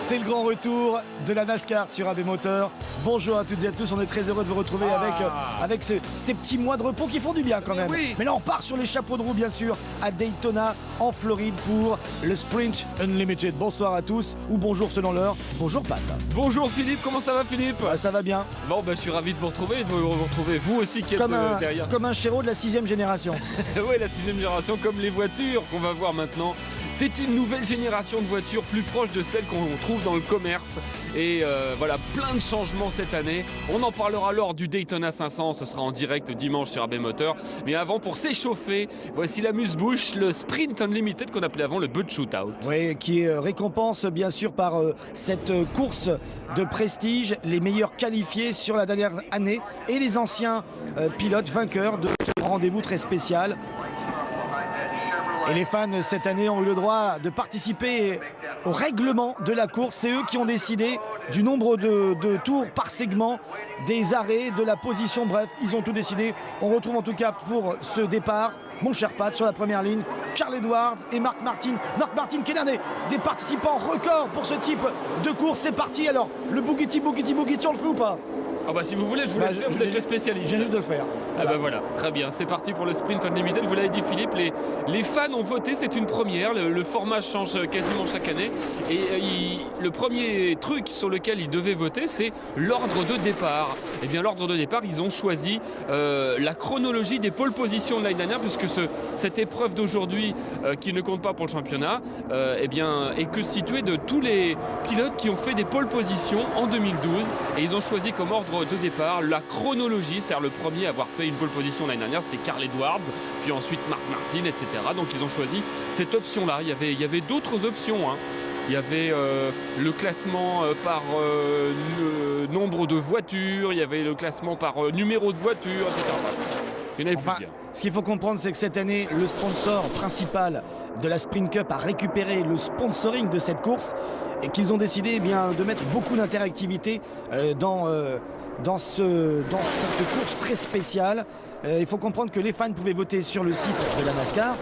C'est le grand retour de la NASCAR sur AB Moteur. Bonjour à toutes et à tous, on est très heureux de vous retrouver avec ces petits mois de repos qui font du bien quand même. Oui. Mais là on part sur les chapeaux de roue bien sûr à Daytona en Floride pour le Sprint Unlimited. Bonsoir à tous, ou bonjour selon l'heure. Bonjour Pat. Bonjour Philippe, comment ça va Philippe? Ça va bien. Bon je suis ravi de vous retrouver et de vous retrouver vous aussi qui êtes derrière. Comme un chéro de la 6ème génération. Oui, la 6ème génération, comme les voitures qu'on va voir maintenant. C'est une nouvelle génération de voitures plus proche de celles qu'on trouve dans le commerce. Et voilà, plein de changements cette année. On en parlera lors du Daytona 500, ce sera en direct dimanche sur AB Moteur. Mais avant, pour s'échauffer, voici l'amuse-bouche, le Sprint Unlimited qu'on appelait avant le Bud Shootout. Oui, qui récompense bien sûr par cette course de prestige les meilleurs qualifiés sur la dernière année et les anciens pilotes vainqueurs de ce rendez-vous très spécial. Et les fans cette année ont eu le droit de participer au règlement de la course. C'est eux qui ont décidé du nombre de tours par segment, des arrêts, de la position. Bref, ils ont tout décidé. On retrouve en tout cas pour ce départ, mon cher Pat, sur la première ligne, Carl Edwards et Mark Martin. Mark Martin qui est l'un des participants records pour ce type de course. C'est parti alors, le Boogie, on le fait ou pas? Ah bah si vous voulez, je vous laisse faire, vous êtes le spécialiste. J'ai juste de le faire. Ah bah voilà, très bien, c'est parti pour le Sprint Unlimited. Vous l'avez dit Philippe, les fans ont voté, c'est une première, le format change quasiment chaque année. Et le premier truc sur lequel ils devaient voter, c'est l'ordre de départ. Et bien l'ordre de départ, ils ont choisi la chronologie des pole positions de l'année dernière, puisque cette épreuve d'aujourd'hui, qui ne compte pas pour le championnat, eh bien, est que située de tous les pilotes qui ont fait des pole positions en 2012. Et ils ont choisi comme ordre de départ la chronologie, c'est-à-dire le premier à avoir fait une pole position l'année dernière, c'était Carl Edwards, puis ensuite Mark Martin, etc. Donc ils ont choisi cette option-là. Il y avait d'autres options, hein. Il y avait le classement par nombre de voitures, il y avait le classement par numéro de voiture, etc. Il y en avait plusieurs. Ce qu'il faut comprendre, c'est que cette année, le sponsor principal de la Sprint Cup a récupéré le sponsoring de cette course et qu'ils ont décidé de mettre beaucoup d'interactivité dans cette course très spéciale. Il faut comprendre que les fans pouvaient voter sur le site de la NASCAR.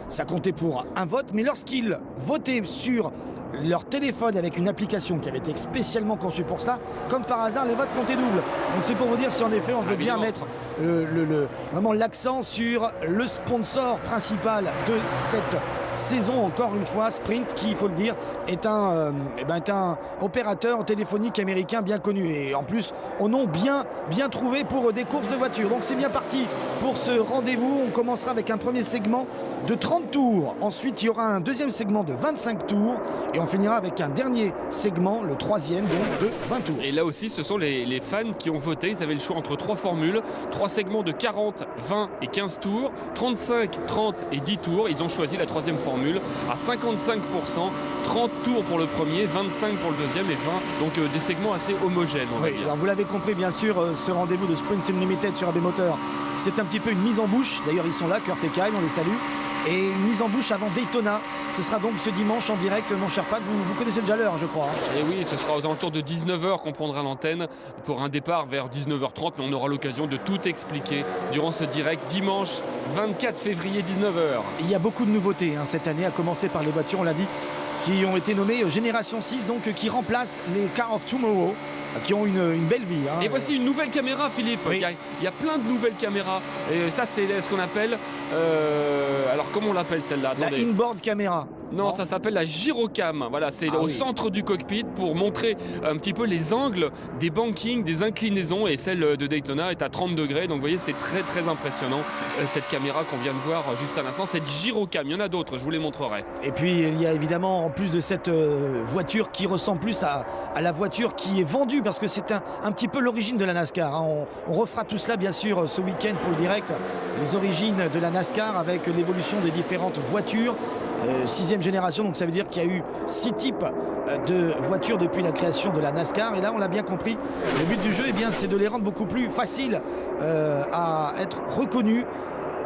Ça comptait pour un vote, mais lorsqu'ils votaient sur leur téléphone avec une application qui avait été spécialement conçue pour cela, comme par hasard, les votes comptaient double. Donc c'est pour vous dire si en effet on veut bien mettre vraiment l'accent sur le sponsor principal de cette saison, encore une fois, Sprint, qui, il faut le dire, est un opérateur téléphonique américain bien connu. Et en plus, on a bien trouvé pour des courses de voitures. Donc c'est bien parti pour ce rendez-vous. On commencera avec un premier segment de 30 tours. Ensuite, il y aura un deuxième segment de 25 tours. Et on finira avec un dernier segment, le troisième, donc de 20 tours. Et là aussi, ce sont les fans qui ont voté. Ils avaient le choix entre 3 formules, 3 segments de 40, 20 et 15 tours, 35, 30 et 10 tours. Ils ont choisi la troisième formule à 55%, 30 tours pour le premier, 25 pour le deuxième et 20, donc des segments assez homogènes, on va dire. Alors vous l'avez compris bien sûr, ce rendez-vous de Sprint Unlimited sur AB Moteur, c'est un petit peu une mise en bouche. D'ailleurs ils sont là, Kurt et Kyle, on les salue. Et une mise en bouche avant Daytona. Ce sera donc ce dimanche en direct, mon cher Pat. Vous connaissez déjà l'heure, je crois. Et oui, ce sera aux alentours de 19h qu'on prendra l'antenne pour un départ vers 19h30. Mais on aura l'occasion de tout expliquer durant ce direct dimanche 24 février 19h. Il y a beaucoup de nouveautés cette année, à commencer par les voitures, on l'a dit, qui ont été nommées Génération 6, donc qui remplacent les Car of Tomorrow, qui ont une belle vie. Et voici une nouvelle caméra, Philippe. Oui. Il y a plein de nouvelles caméras. Et ça, c'est ce qu'on appelle... alors, comment on l'appelle celle-là? La inboard caméra. Non, ça s'appelle la gyrocam. Voilà, c'est au centre du cockpit pour montrer un petit peu les angles des bankings, des inclinaisons. Et celle de Daytona est à 30 degrés. Donc, vous voyez, c'est très, très impressionnant. Cette caméra qu'on vient de voir juste à l'instant, cette gyrocam. Il y en a d'autres, je vous les montrerai. Et puis, il y a évidemment, en plus de cette voiture qui ressemble plus à la voiture qui est vendue, parce que c'est un petit peu l'origine de la NASCAR. On refera tout cela, bien sûr, ce week-end pour le direct. Les origines de la NASCAR avec l'évolution des différentes voitures. 6e génération, donc ça veut dire qu'il y a eu 6 types de voitures depuis la création de la NASCAR. Et là, on l'a bien compris, le but du jeu, c'est de les rendre beaucoup plus faciles à être reconnus.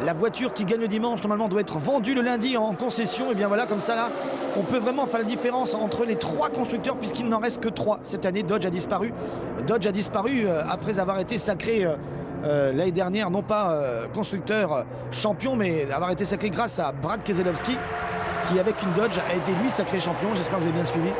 La voiture qui gagne le dimanche, normalement, doit être vendue le lundi en concession. Et bien voilà, comme ça, là, on peut vraiment faire la différence entre les 3 constructeurs, puisqu'il n'en reste que 3. Cette année, Dodge a disparu. Dodge a disparu après avoir été sacré l'année dernière, non pas constructeur champion, mais avoir été sacré grâce à Brad Keselowski, qui avec une Dodge a été lui sacré champion. J'espère que vous avez bien suivi.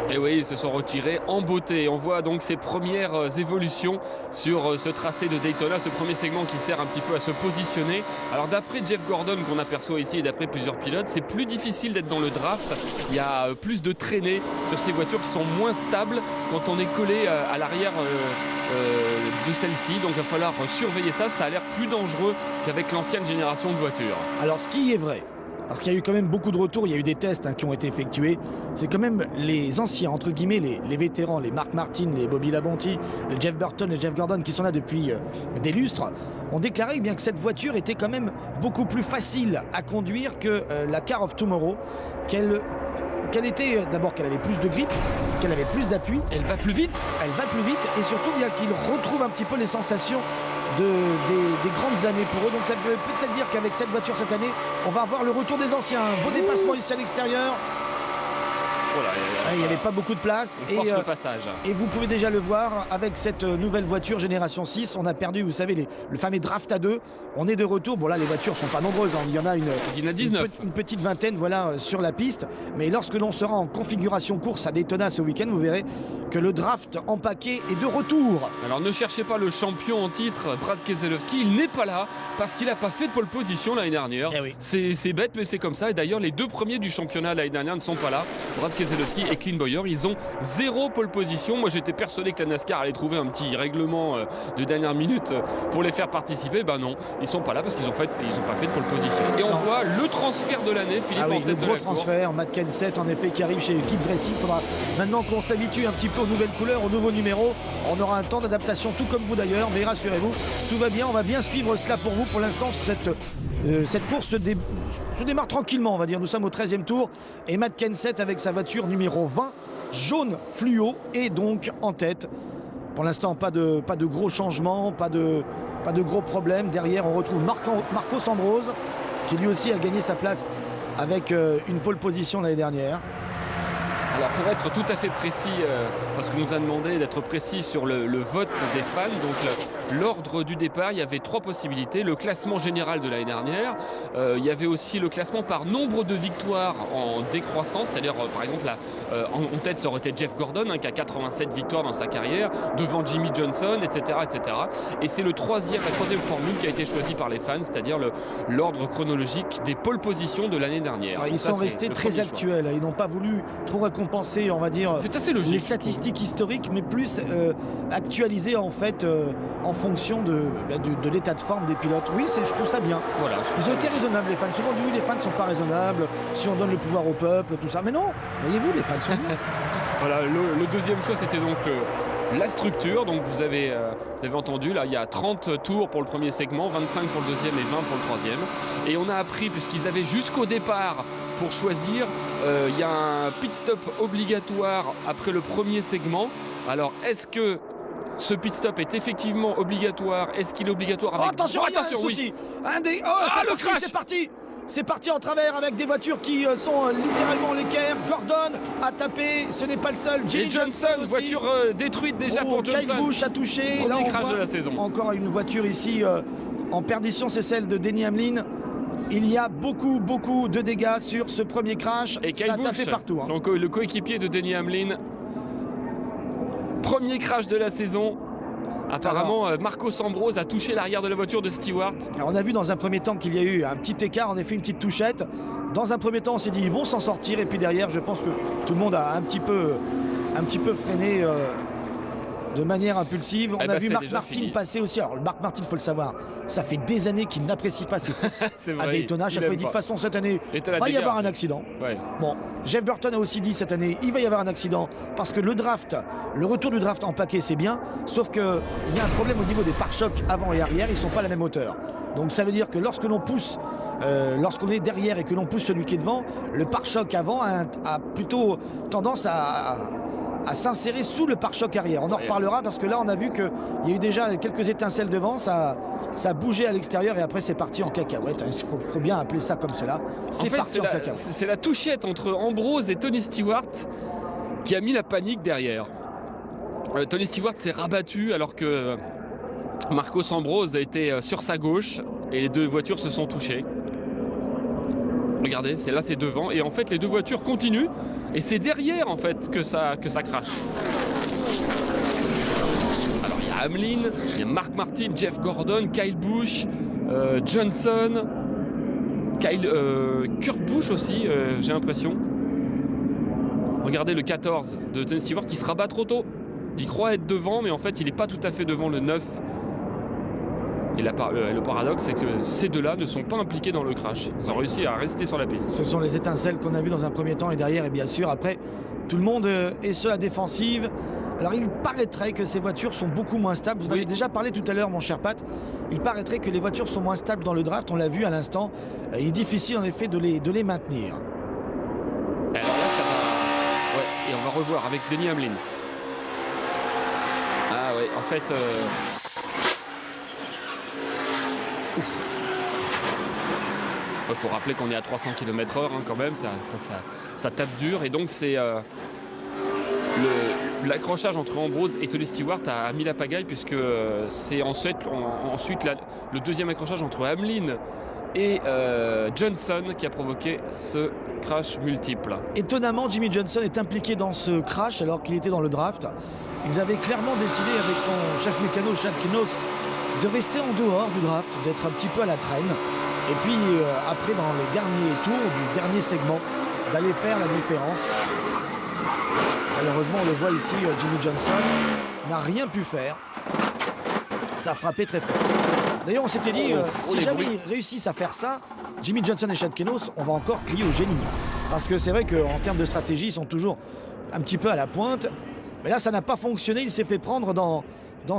Et oui, ils se sont retirés en beauté. On voit donc ces premières évolutions sur ce tracé de Daytona, ce premier segment qui sert un petit peu à se positionner. Alors d'après Jeff Gordon qu'on aperçoit ici et d'après plusieurs pilotes, c'est plus difficile d'être dans le draft. Il y a plus de traînées sur ces voitures qui sont moins stables quand on est collé à l'arrière de celle-ci. Donc il va falloir surveiller ça. Ça a l'air plus dangereux qu'avec l'ancienne génération de voitures. Alors ce qui est vrai, parce qu'il y a eu quand même beaucoup de retours, il y a eu des tests qui ont été effectués. C'est quand même les anciens, entre guillemets, les vétérans, les Mark Martin, les Bobby Labonte, les Jeff Burton, les Jeff Gordon qui sont là depuis des lustres, ont déclaré bien que cette voiture était quand même beaucoup plus facile à conduire que la Car of Tomorrow, qu'elle était d'abord qu'elle avait plus de grip, qu'elle avait plus d'appui. Elle va plus vite. Elle va plus vite et surtout bien qu'il retrouve un petit peu les sensations des grandes années pour eux. Donc ça veut peut-être dire qu'avec cette voiture cette année, on va avoir le retour des anciens. Un beau dépassement ici à l'extérieur. Voilà, il n'y avait pas beaucoup de place. Le passage. Et vous pouvez déjà le voir avec cette nouvelle voiture génération 6. On a perdu, vous savez, le fameux draft à 2. On est de retour. Bon là, les voitures ne sont pas nombreuses. Il y en a Il y en a 19. une petite vingtaine voilà, sur la piste. Mais lorsque l'on sera en configuration course à Daytona ce week-end, vous verrez que le draft en paquet est de retour. Alors ne cherchez pas le champion en titre, Brad Keselowski. Il n'est pas là parce qu'il n'a pas fait de pole position l'année dernière. Eh oui. C'est bête, mais c'est comme ça. Et d'ailleurs, les deux premiers du championnat l'année dernière ne sont pas là. Brad Keselowski et Clint Bowyer, ils ont 0 pole position. Moi, j'étais persuadé que la NASCAR allait trouver un petit règlement de dernière minute pour les faire participer. Ben non, ils sont pas là parce qu'ils n'ont pas fait de pole position. Et on voit le transfert de l'année, Philippe, Ah oui, en tête le de gros la course. transfert, Matt Kenseth en effet qui arrive chez Gibbs Racing. Il faudra maintenant qu'on s'habitue un petit peu aux nouvelles couleurs, aux nouveaux numéros. On aura un temps d'adaptation, tout comme vous d'ailleurs, mais rassurez-vous, tout va bien, on va bien suivre cela pour vous. Pour l'instant, cette course se démarre tranquillement, on va dire. Nous sommes au 13e tour et Matt Kenseth avec sa voiture numéro 20, jaune fluo, est donc en tête. Pour l'instant, pas de gros changements, pas de gros problèmes. Derrière, on retrouve Marcos Ambrose, qui lui aussi a gagné sa place avec une pole position l'année dernière. Alors pour être tout à fait précis, parce qu'on nous a demandé d'être précis sur le vote des fans, donc l'ordre du départ, il y avait 3 possibilités. Le classement général de l'année dernière, il y avait aussi le classement par nombre de victoires en décroissance, c'est-à-dire par exemple en tête ça aurait été Jeff Gordon qui a 87 victoires dans sa carrière, devant Jimmy Johnson, etc. etc. Et c'est la troisième formule qui a été choisie par les fans, c'est-à-dire l'ordre chronologique des pole positions de l'année dernière. Alors, ils sont restés très actuels, ils n'ont pas voulu trop récompenser, on va dire, c'est assez logique, les statistiques historiques, mais plus actualisées en fait en fonction de l'état de forme des pilotes. Oui, je trouve ça bien. Voilà, ils ont été raisonnables, les fans. Souvent on dit oui, les fans ne sont pas raisonnables, si on donne le pouvoir au peuple, tout ça. Mais non, voyez-vous, les fans sont bien. Voilà, le deuxième choix, c'était donc la structure. Donc vous avez entendu, là il y a 30 tours pour le premier segment, 25 pour le deuxième et 20 pour le troisième. Et on a appris, puisqu'ils avaient jusqu'au départ pour choisir, il y a un pit stop obligatoire après le premier segment. Alors est-ce que ce pit stop est effectivement obligatoire? Est-ce qu'il est obligatoire avec... Attention, oui. Le crash, c'est parti en travers avec des voitures qui sont littéralement l'équerre. Gordon a tapé, ce n'est pas le seul. Jimmy Johnson aussi. Voiture détruite déjà pour Johnson. Kyle Busch a touché. Premier là, on crash voit de la saison. Encore une voiture ici en perdition, c'est celle de Denny Hamlin. Il y a beaucoup de dégâts sur ce premier crash. Et ça a tapé partout. Donc le coéquipier de Denny Hamlin. Premier crash de la saison. Apparemment, Marcos Ambrose a touché l'arrière de la voiture de Stewart. Alors, on a vu dans un premier temps qu'il y a eu un petit écart, en effet une petite touchette. Dans un premier temps, on s'est dit ils vont s'en sortir. Et puis derrière, je pense que tout le monde a un petit peu freiné de manière impulsive. On a vu Mark Martin passer aussi. Alors, Mark Martin, il faut le savoir, ça fait des années qu'il n'apprécie pas ses courses à Daytona. Chaque fois, il dit de toute façon, cette année, il va y avoir un accident. Ouais. Bon, Jeff Burton a aussi dit cette année, il va y avoir un accident parce que le retour du draft en paquet, c'est bien. Sauf qu'il y a un problème au niveau des pare-chocs avant et arrière. Ils ne sont pas à la même hauteur. Donc, ça veut dire que lorsque l'on pousse, lorsqu'on est derrière et que l'on pousse celui qui est devant, le pare-choc avant a plutôt tendance à s'insérer sous le pare-choc arrière. On en reparlera parce que là on a vu qu'il y a eu déjà quelques étincelles devant, ça a bougé à l'extérieur et après c'est parti en cacahuète. Il faut bien appeler ça comme cela. C'est parti en cacahuète. C'est la touchette entre Ambrose et Tony Stewart qui a mis la panique derrière. Tony Stewart s'est rabattu alors que Marcos Ambrose a été sur sa gauche et les deux voitures se sont touchées. Regardez, c'est devant. Et en fait, les deux voitures continuent. Et c'est derrière, en fait, que ça crache. Alors, il y a Hamlin, il y a Mark Martin, Jeff Gordon, Kyle Busch, Johnson, Kurt Busch aussi, j'ai l'impression. Regardez le 14 de Tony Stewart qui se rabat trop tôt. Il croit être devant, mais en fait, il n'est pas tout à fait devant le 9. Et le paradoxe, c'est que ces deux-là ne sont pas impliqués dans le crash. Ils ont réussi à rester sur la piste. Ce sont les étincelles qu'on a vues dans un premier temps et derrière, et bien sûr, après, tout le monde est sur la défensive. Alors, il paraîtrait que ces voitures sont beaucoup moins stables. Vous en avez déjà parlé tout à l'heure, mon cher Pat. Il paraîtrait que les voitures sont moins stables dans le draft. On l'a vu à l'instant. Il est difficile, en effet, de les maintenir. Alors là, ça va... Ouais, et on va revoir avec Denny Hamlin. Ah ouais, en fait... Il faut rappeler qu'on est à 300 km/h hein, quand même, ça tape dur. Et donc c'est l'accrochage entre Ambrose et Tony Stewart a mis la pagaille, puisque c'est ensuite le deuxième accrochage entre Hamlin et Johnson qui a provoqué ce crash multiple. Étonnamment, Jimmy Johnson est impliqué dans ce crash alors qu'il était dans le draft. Ils avaient clairement décidé avec son chef mécano Chad Knos de rester en dehors du draft, d'être un petit peu à la traîne. Et puis après, dans les derniers tours du dernier segment, d'aller faire la différence. Malheureusement, on le voit ici, Jimmy Johnson n'a rien pu faire. Ça a frappé très fort. D'ailleurs, on s'était dit, si jamais ils réussissent à faire ça, Jimmy Johnson et Chad Knos, on va encore crier au génie. Parce que c'est vrai qu'en termes de stratégie, ils sont toujours un petit peu à la pointe. Mais là, ça n'a pas fonctionné. Il s'est fait prendre dans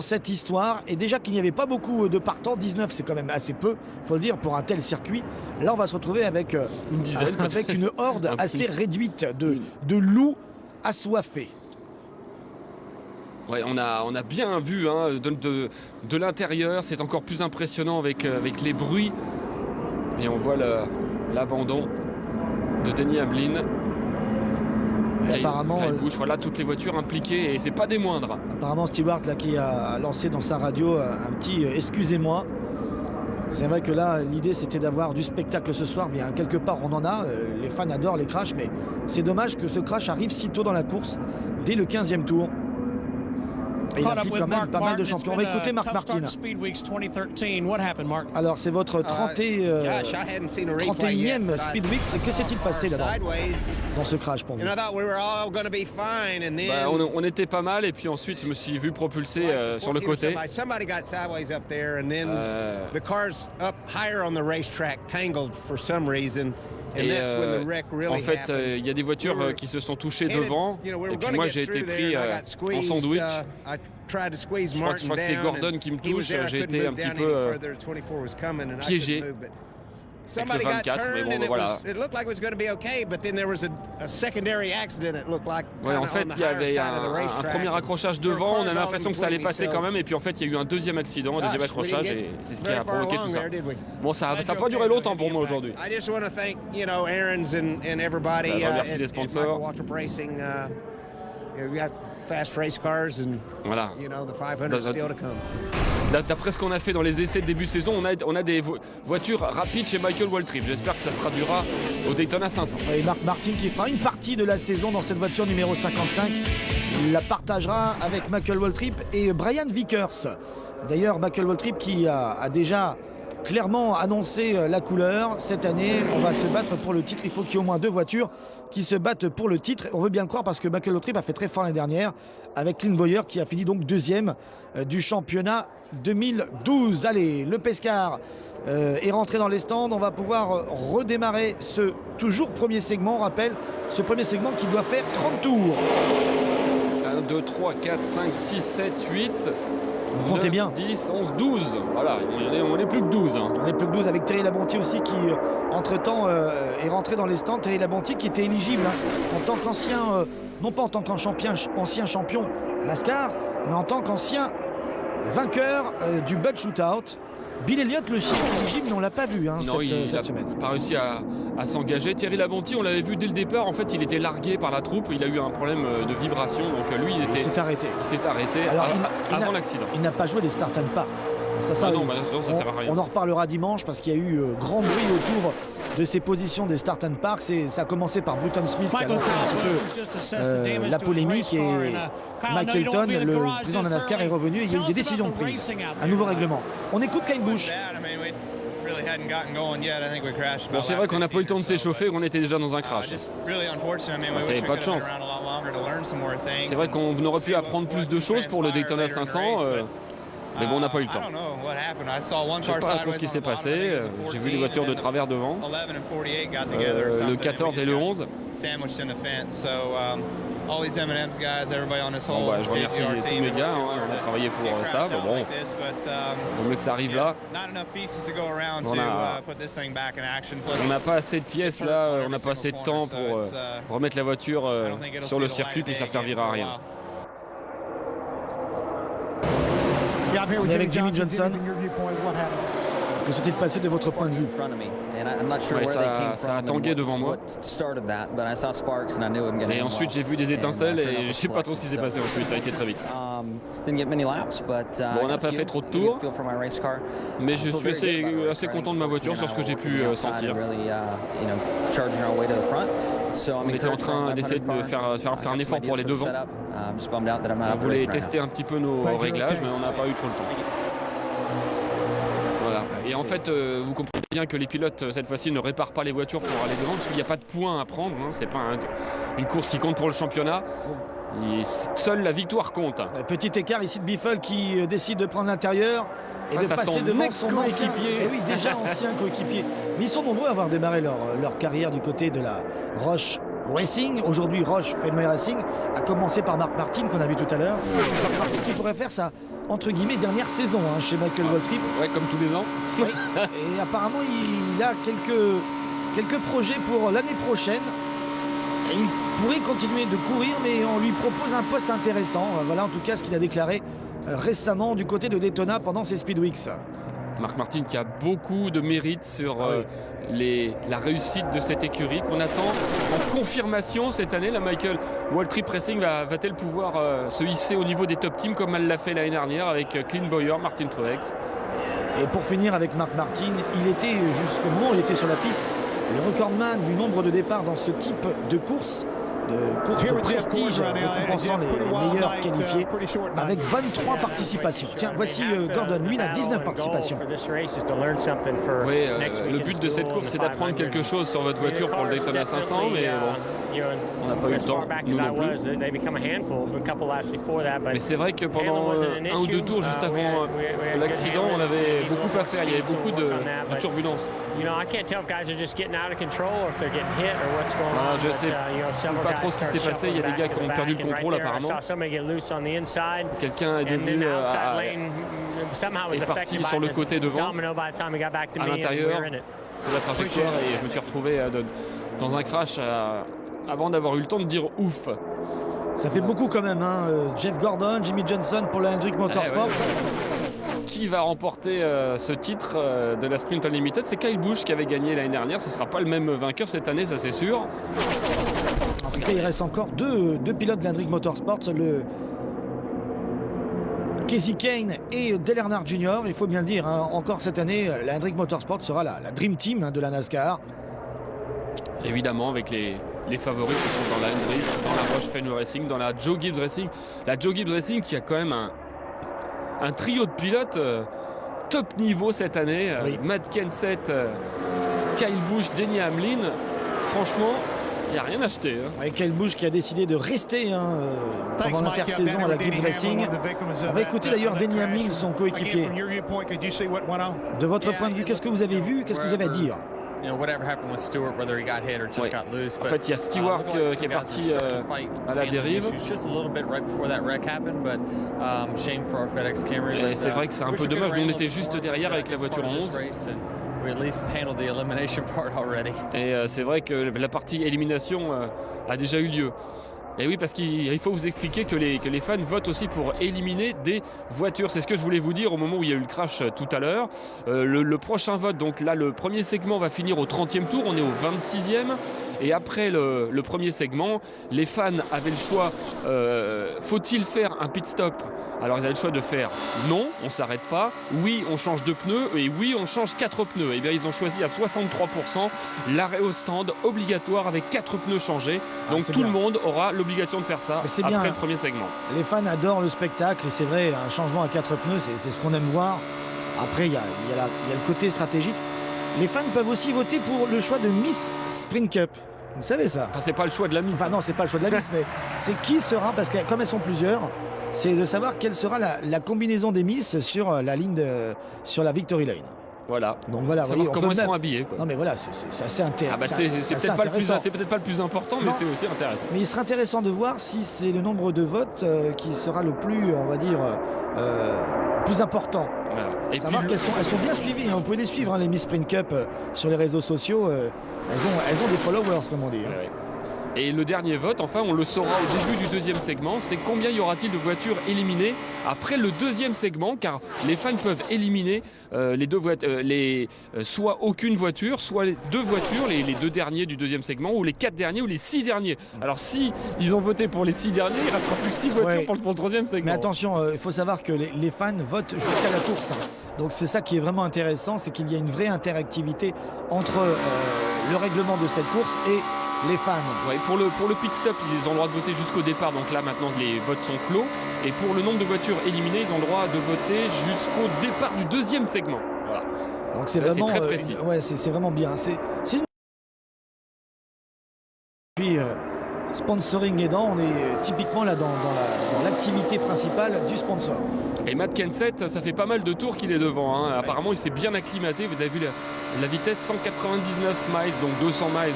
cette histoire. Et déjà qu'il n'y avait pas beaucoup de partants, 19 c'est quand même assez peu, il faut le dire, pour un tel circuit. Là, on va se retrouver avec une dizaine, avec une horde assez réduite de loups assoiffés. Ouais, on a bien vu hein, de l'intérieur. C'est encore plus impressionnant avec les bruits. Et on voit l'abandon de Denny Hamlin. Et apparemment, Busch, voilà toutes les voitures impliquées et c'est pas des moindres. Apparemment Stewart là, qui a lancé dans sa radio un petit excusez-moi. C'est vrai que là l'idée c'était d'avoir du spectacle ce soir, bien quelque part on en a, les fans adorent les crashs, mais c'est dommage que ce crash arrive si tôt dans la course, dès le 15e tour. Et il implique quand même pas mal de champions. On va écouter Mark Martin. Alors c'est votre 31e Speedweeks. Que s'est-il passé là-dedans dans ce crash pour vous? On était pas mal et puis ensuite je me suis vu propulser sur le côté. Et en fait, il y a des voitures qui se sont touchées devant. Et puis moi, j'ai été pris en sandwich. Je crois que c'est Gordon qui me touche. J'ai été un petit peu piégé. Avec le 24, mais bon, voilà. Ouais, en fait, il y avait un premier accrochage devant. On a l'impression que ça allait passer quand même. Et puis en fait, il y a eu un deuxième accident, un deuxième accrochage. Et c'est ce qui a provoqué tout ça. Bon, ça n'a pas duré longtemps pour moi aujourd'hui. Je remercie les sponsors. Voilà. D'après ce qu'on a fait dans les essais de début de saison, on a des voitures rapides chez Michael Waltrip. J'espère que ça se traduira au Daytona 500. Et Mark Martin qui fera une partie de la saison dans cette voiture numéro 55. Il la partagera avec Michael Waltrip et Brian Vickers. D'ailleurs, Michael Waltrip qui a déjà clairement annoncé la couleur. Cette année, on va se battre pour le titre. Il faut qu'il y ait au moins 2 voitures qui se battent pour le titre. On veut bien le croire parce que Michael Waltrip a fait très fort l'année dernière avec Clint Bowyer qui a fini donc 2e du championnat 2012. Allez, le Pescar est rentré dans les stands. On va pouvoir redémarrer ce toujours premier segment. On rappelle ce premier segment qui doit faire 30 tours. 1, 2, 3, 4, 5, 6, 7, 8... Vous comptez bien. 10, 11, 12. Voilà, on n'est plus que 12. Hein. On n'est plus que 12 avec Thierry Labontier aussi qui, entre-temps, est rentré dans les stands. Thierry Labontier qui était éligible en tant qu'ancien, non pas en tant qu'ancien champion NASCAR, mais en tant qu'ancien vainqueur du Bud Shootout. Bill Elliott, le chien éligible, mais on ne l'a pas vu cette semaine. Il n'a pas réussi à s'engager. Thierry Labontier, on l'avait vu dès le départ. En fait, il était largué par la troupe. Il a eu un problème de vibration. Donc lui, il s'est arrêté. Il s'est arrêté avant l'accident. Il n'a pas joué les start and park. Ça sert à rien. On en reparlera dimanche parce qu'il y a eu grand bruit autour de ces positions des Start and Park. Ça a commencé par Button Smith qui a lancé un petit peu la polémique, et Mike Hilton, le président de la NASCAR, est revenu et il y a eu des décisions de prise. Un nouveau règlement. On écoute Kyle Busch. Bon, c'est vrai qu'on n'a pas eu le temps de s'échauffer, qu'on était déjà dans un crash. Ça n'avait pas de chance. C'est vrai qu'on aurait pu apprendre plus de choses pour le Daytona 500, mais bon, on n'a pas eu le temps. Je ne sais pas trop ce qui s'est passé. J'ai vu les voitures de travers devant, le 14 et le 11. Bon, bah, je remercie tous mes gars, hein, on a travaillé pour ça, mais bon, vaut mieux que ça arrive là. On n'a pas assez de pièces là, on n'a pas assez de temps pour remettre la voiture sur le circuit, puis ça ne servira à rien. On est avec Jimmy Johnson. Que s'est-il passé de votre point de vue? Ouais, ça a tangué devant moi. Et ensuite j'ai vu des étincelles et je ne sais pas trop ce qui s'est passé ensuite, ça a été très vite. Bon, on n'a pas fait trop de tours, mais je suis assez content de ma voiture sur ce que j'ai pu sentir. On était en train d'essayer de faire un effort pour aller devant. On voulait tester un petit peu nos réglages, mais on n'a pas eu trop le temps. Voilà. Et en fait, vous comprenez bien que les pilotes, cette fois-ci, ne réparent pas les voitures pour aller devant, parce qu'il n'y a pas de points à prendre. Hein. C'est pas une course qui compte pour le championnat. Et seule la victoire compte. Petit écart ici de Biffle qui décide de prendre l'intérieur et de passer devant son ancien coéquipier. Et oui, déjà ancien coéquipier. Mais ils sont nombreux à avoir démarré leur carrière du côté de la Roche Racing. Aujourd'hui, Roche Fenway Racing a commencé par Mark Martin, qu'on a vu tout à l'heure. Mark Martin qui pourrait faire sa, entre guillemets, dernière saison chez Michael Waltrip. Ouais, comme tous les ans. Oui. Et apparemment, il a quelques projets pour l'année prochaine. Et il pourrait continuer de courir, mais on lui propose un poste intéressant. Voilà en tout cas ce qu'il a déclaré récemment du côté de Daytona pendant ses Speedweeks. Mark Martin qui a beaucoup de mérite sur la réussite de cette écurie qu'on attend en confirmation cette année. La Michael Waltrip Racing va-t-elle pouvoir se hisser au niveau des top teams comme elle l'a fait l'année dernière avec Clint Bowyer, Martin Truex. Et pour finir avec Mark Martin, il était jusqu'au moment où il était sur la piste le recordman du nombre de départs dans ce type de course de prestige récompensant les meilleurs qualifiés avec 23 participations. Tiens, voici Gordon, lui il a 19 participations. Oui, le but de cette course c'est d'apprendre quelque chose sur votre voiture pour le Daytona 500, mais bon, on n'a pas eu le temps, nous non plus. Mais c'est vrai que pendant un ou deux tours juste avant l'accident, on avait beaucoup à faire, il y avait beaucoup de turbulences. Je sais pas trop ce qui s'est passé, il y a des gars qui ont perdu le contrôle apparemment. Quelqu'un est devenu est parti sur le côté devant, à l'intérieur de la trajectoire, et je me suis retrouvé dans un crash avant d'avoir eu le temps de dire ouf. Ça fait beaucoup quand même, hein. Jeff Gordon, Jimmy Johnson pour la Hendrick Motorsport. Qui va remporter ce titre de la Sprint Unlimited? C'est Kyle Busch qui avait gagné l'année dernière. Ce ne sera pas le même vainqueur cette année, ça c'est sûr. En tout cas, il reste encore deux pilotes de l'Hendrick Motorsport, le Casey Kane et Dale Earnhardt Jr. Il faut bien le dire, hein, encore cette année, la Hendrick Motorsport sera la Dream Team de la NASCAR. Évidemment, avec les favoris qui sont dans la Hendrick, dans la Roche Fenway Racing, dans la Joe Gibbs Racing. La Joe Gibbs Racing qui a quand même un trio de pilotes top niveau cette année. Oui. Matt Kenseth, Kyle Busch, Denny Hamlin. Franchement, il n'y a rien acheté. Avec Kyle Busch qui a décidé de rester pendant l'intersaison à la Gibbs Racing. On va écouter d'ailleurs Denny Hamlin, son coéquipier. De votre point de vue, qu'est-ce que vous avez vu? Qu'est-ce que vous avez à dire? Ouais. En fait, il y a Stewart qui est parti à la dérive. Et c'est vrai que c'est un peu dommage. Nous, on était juste derrière avec la voiture 11. Et c'est vrai que la partie élimination a déjà eu lieu. Et oui, parce qu'il faut vous expliquer que les fans votent aussi pour éliminer des voitures. C'est ce que je voulais vous dire au moment où il y a eu le crash tout à l'heure. Le prochain vote, donc là, le premier segment va finir au 30e tour. On est au 26e. Et après le premier segment, les fans avaient le choix, faut-il faire un pit stop? Alors ils avaient le choix de faire non, on ne s'arrête pas, oui, on change de pneus, et oui, on change 4 pneus. Et bien ils ont choisi à 63% l'arrêt au stand obligatoire avec 4 pneus changés. Donc tout le monde aura l'obligation de faire ça après le premier segment. Les fans adorent le spectacle et c'est vrai, un changement à 4 pneus, c'est ce qu'on aime voir. Après, il y a le côté stratégique. Les fans peuvent aussi voter pour le choix de Miss Sprint Cup. Vous savez ça? Enfin, c'est pas le choix de la Miss. Enfin non, c'est pas le choix de la Miss, mais c'est qui sera, parce que comme elles sont plusieurs, c'est de savoir quelle sera la combinaison des Miss sur la ligne sur la Victory Lane. Voilà. Donc voilà, savoir comment ils sont habillés. Quoi. Non mais voilà, c'est assez intéressant. C'est peut-être pas le plus important, mais c'est aussi intéressant. Mais il sera intéressant de voir si c'est le nombre de votes qui sera le plus, on va dire, plus important. Voilà. Et savoir qu'elles sont bien suivies. Hein. Vous pouvez les suivre, hein, les Miss Sprint Cup sur les réseaux sociaux. Elles ont des followers, comme on dit. Hein. Ouais. Et le dernier vote, enfin on le saura au début du deuxième segment, c'est combien y aura-t-il de voitures éliminées après le deuxième segment, car les fans peuvent éliminer soit aucune voiture, soit les 2 voitures, les 2 derniers du deuxième segment, ou les 4 derniers, ou les 6 derniers. Alors si ils ont voté pour les 6 derniers, il ne restera plus que 6 voitures pour le troisième segment. Mais attention, il faut savoir que les fans votent jusqu'à la course. Hein. Donc c'est ça qui est vraiment intéressant, c'est qu'il y a une vraie interactivité entre le règlement de cette course et les fans. Ouais, pour le pit stop, ils ont le droit de voter jusqu'au départ, donc là maintenant les votes sont clos. Et pour le nombre de voitures éliminées, ils ont le droit de voter jusqu'au départ du deuxième segment. Voilà. Donc c'est vraiment très précis. C'est vraiment bien. C'est une... Puis sponsoring aidant, on est typiquement là dans l'activité principale du sponsor. Et Matt Kenseth, ça fait pas mal de tours qu'il est devant. Hein. Ouais. Apparemment, il s'est bien acclimaté. Vous avez vu la vitesse 199 miles, donc 200 miles.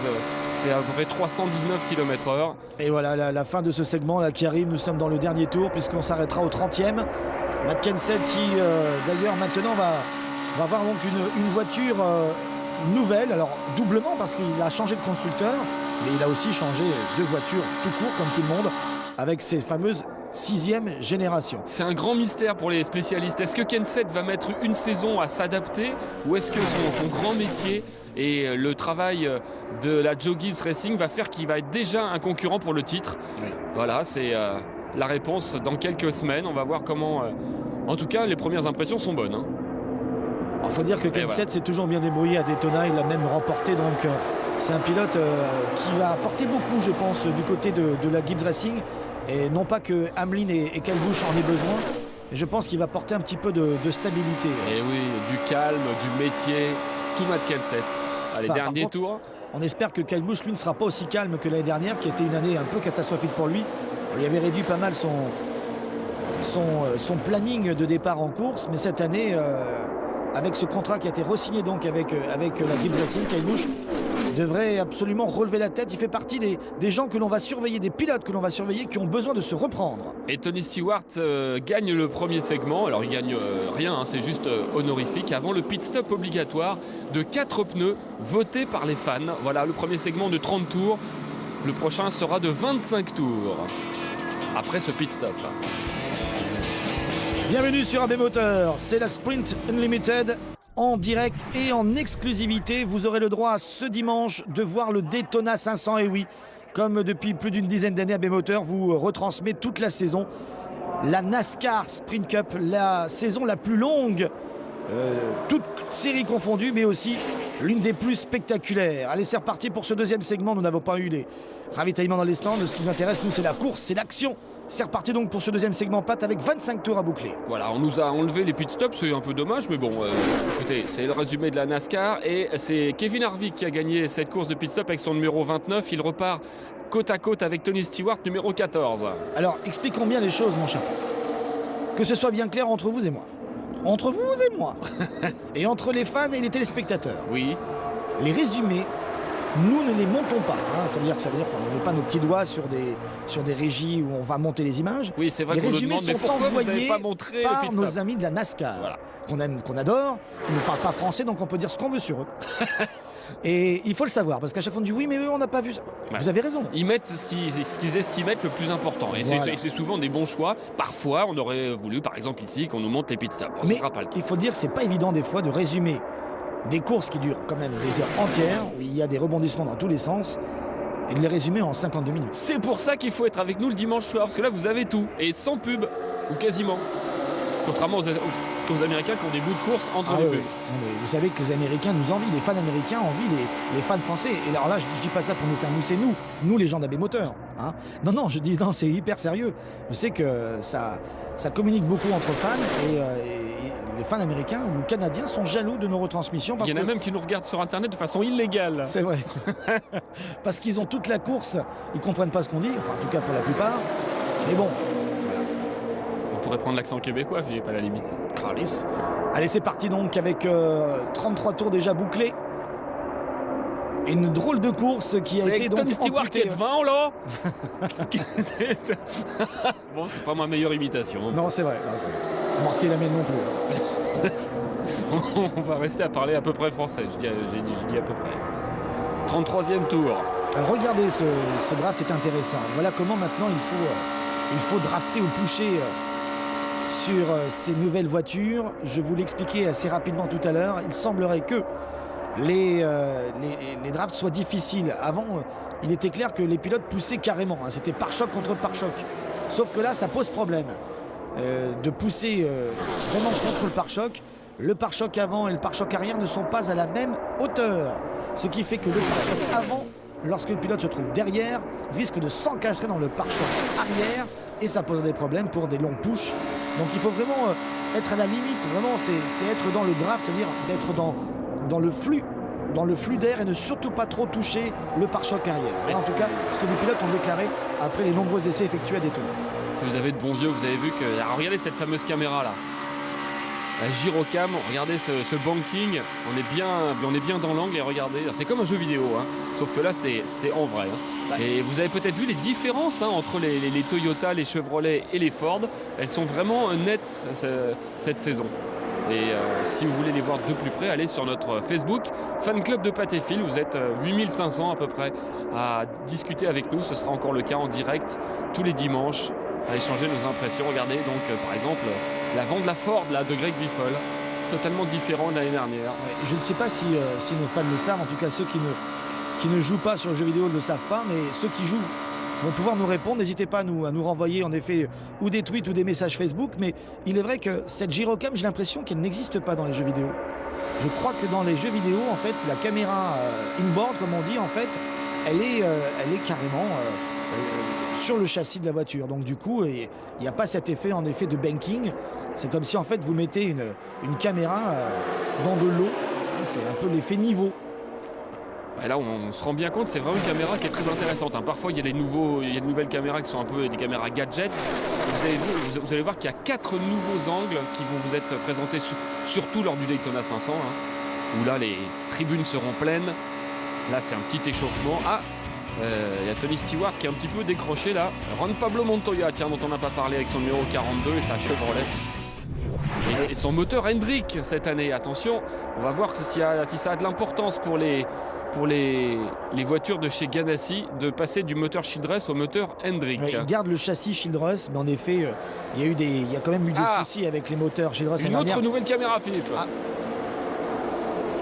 C'est à peu près 319 km/h. Et voilà la fin de ce segment là qui arrive. Nous sommes dans le dernier tour puisqu'on s'arrêtera au 30e. Matt Kenseth qui d'ailleurs maintenant va avoir donc une voiture nouvelle. Alors doublement parce qu'il a changé de constructeur, mais il a aussi changé de voiture tout court comme tout le monde avec ses fameuses 6e génération. C'est un grand mystère pour les spécialistes. Est-ce que Kenseth va mettre une saison à s'adapter ou est-ce que son grand métier et le travail de la Joe Gibbs Racing va faire qu'il va être déjà un concurrent pour le titre? Voilà, c'est la réponse dans quelques semaines. On va voir comment... En tout cas, les premières impressions sont bonnes. Hein. Il faut dire que Kenseth s'est toujours bien débrouillé à Daytona. Il l'a même remporté. Donc, c'est un pilote qui va apporter beaucoup, je pense, du côté de la Gibbs Racing. Et non pas que Hamlin et Kyle Busch en aient besoin, mais je pense qu'il va porter un petit peu de stabilité. Et oui, du calme, du métier, tout Matt Kenseth. Allez, dernier tour. On espère que Kyle Busch, lui, ne sera pas aussi calme que l'année dernière, qui était une année un peu catastrophique pour lui. Il avait réduit pas mal son planning de départ en course, mais cette année, avec ce contrat qui a été re-signé donc avec la Gibbs Racing, Kyle Busch devrait absolument relever la tête. Il fait partie des gens que l'on va surveiller, des pilotes que l'on va surveiller, qui ont besoin de se reprendre. Et Tony Stewart gagne le premier segment. Alors il gagne rien, hein, c'est juste honorifique. Avant le pit stop obligatoire de 4 pneus votés par les fans. Voilà, le premier segment de 30 tours. Le prochain sera de 25 tours. Après ce pit stop. Bienvenue sur AB Moteur, c'est la Sprint Unlimited. En direct et en exclusivité, vous aurez le droit ce dimanche de voir le Daytona 500. Et oui, comme depuis plus d'une dizaine d'années, AB Moteur vous retransmet toute la saison la NASCAR Sprint Cup, la saison la plus longue, toute série confondue, mais aussi l'une des plus spectaculaires. Allez, c'est reparti pour ce deuxième segment. Nous n'avons pas eu les ravitaillements dans les stands. Ce qui nous intéresse, nous, c'est la course, c'est l'action. C'est reparti donc pour ce deuxième segment Pat avec 25 tours à boucler. Voilà, on nous a enlevé les pit stops, c'est un peu dommage, mais bon, écoutez, c'est le résumé de la NASCAR. Et c'est Kevin Harvick qui a gagné cette course de pit stop avec son numéro 29. Il repart côte à côte avec Tony Stewart, numéro 14. Alors, expliquons bien les choses, mon cher Pat. Que ce soit bien clair entre vous et moi. Entre vous et moi. Et entre les fans et les téléspectateurs. Oui. Les résumés, nous ne les montons pas. Hein. Ça veut dire qu'on ne met pas nos petits doigts sur des régies où on va monter les images. Oui, c'est vrai. Les qu'on résumés demande, sont envoyés par le nos amis de la NASCAR, voilà, qu'on aime, qu'on adore. Ils ne parlent pas français, donc on peut dire ce qu'on veut sur eux. Et il faut le savoir, parce qu'à chaque fois on dit oui, mais eux, on n'a pas vu ça. Ouais. Vous avez raison. Ils mettent ce qu'ils estiment être le plus important. Et voilà, c'est souvent des bons choix. Parfois, on aurait voulu, par exemple ici, qu'on nous montre les pit stops. Bon, mais ce sera pas le cas. Il faut dire que c'est pas évident des fois de résumer des courses qui durent quand même des heures entières, où il y a des rebondissements dans tous les sens. et de les résumer en 52 minutes. C'est pour ça qu'il faut être avec nous le dimanche soir, parce que là vous avez tout, et sans pub, ou quasiment. Contrairement aux Américains qui ont des bouts de course entre les oui. pubs. Non, mais vous savez que les Américains nous envient, les fans américains envient les fans français. Et alors là, je dis pas ça pour nous faire mousser, nous les gens d'AB Moteur. Hein. Non, je dis non, c'est hyper sérieux. Je sais que ça communique beaucoup entre fans et les fans américains ou canadiens sont jaloux de nos retransmissions. Il y en a même qui nous regardent sur Internet de façon illégale. C'est vrai. Parce qu'ils ont toute la course, ils comprennent pas ce qu'on dit, enfin en tout cas pour la plupart. Mais bon, voilà. On pourrait prendre l'accent québécois, Philippe, à la limite. Allez, c'est parti donc avec 33 tours déjà bouclés. Une drôle de course qui a été donc Tony Stewart qui est amputée. devant là. Bon, c'est pas ma meilleure imitation. Non, c'est vrai. Marquer la mienne non plus. On va rester à parler à peu près français, je dis à peu près. 33e tour. Alors, regardez, ce draft est intéressant. Voilà comment maintenant il faut drafter ou pusher sur ces nouvelles voitures. Je vous l'expliquais assez rapidement tout à l'heure. Il semblerait que les drafts soient difficiles. Avant, il était clair que les pilotes poussaient carrément. Hein. C'était pare-choc contre pare-choc. Sauf que là, ça pose problème de pousser vraiment contre le pare-choc. Le pare-choc avant et le pare-choc arrière ne sont pas à la même hauteur. Ce qui fait que le pare-choc avant, lorsque le pilote se trouve derrière, risque de s'encastrer dans le pare-choc arrière et ça pose des problèmes pour des longs pushs. Donc il faut vraiment être à la limite. Vraiment, c'est être dans le draft, c'est-à-dire d'être dans le flux d'air et ne surtout pas trop toucher le pare-choc arrière. En tout cas, ce que les pilotes ont déclaré après les nombreux essais effectués à Daytona. Si vous avez de bons yeux, vous avez vu que... Alors, regardez cette fameuse caméra là. La gyrocam, regardez ce banking, on est bien dans l'angle et regardez, c'est comme un jeu vidéo, hein, sauf que là c'est en vrai. Hein. Ouais. Et vous avez peut-être vu les différences entre les Toyota, les Chevrolet et les Ford, elles sont vraiment nettes cette saison. Et si vous voulez les voir de plus près, allez sur notre Facebook, Fan Club de Pâté Fil, vous êtes 8500 à peu près à discuter avec nous, ce sera encore le cas en direct tous les dimanches, à échanger nos impressions. Regardez donc par exemple l'avant de la Ford là, de Greg Biffle, totalement différent de l'année dernière. Ouais, je ne sais pas si nos fans le savent, en tout cas ceux qui ne jouent pas sur le jeu vidéo ne le savent pas, mais ceux qui jouent vont pouvoir nous répondre. N'hésitez pas à nous renvoyer en effet ou des tweets ou des messages Facebook, mais il est vrai que cette gyrocam, j'ai l'impression qu'elle n'existe pas dans les jeux vidéo. Je crois que dans les jeux vidéo, en fait, la caméra inboard, comme on dit, en fait, elle est carrément sur le châssis de la voiture. Donc du coup, il n'y a pas cet effet en effet de banking. C'est comme si en fait vous mettez une caméra dans de l'eau. C'est un peu l'effet niveau. Et là, on se rend bien compte, c'est vraiment une caméra qui est très intéressante. Hein. Parfois, il y a de nouvelles caméras qui sont un peu des caméras gadgets. Vous allez voir qu'il y a 4 nouveaux angles qui vont vous être présentés surtout lors du Daytona 500, hein, où là, les tribunes seront pleines. Là, c'est un petit échauffement. Il y a Tony Stewart qui est un petit peu décroché là. Juan Pablo Montoya, tiens, dont on n'a pas parlé avec son numéro 42 et sa Chevrolet. Et son moteur Hendrick cette année. Attention, on va voir si ça a de l'importance pour les voitures de chez Ganassi de passer du moteur Childress au moteur Hendrick. Ouais, il garde le châssis Childress, mais en effet, il y a quand même eu des soucis avec les moteurs Childress. Une autre nouvelle caméra, Philippe.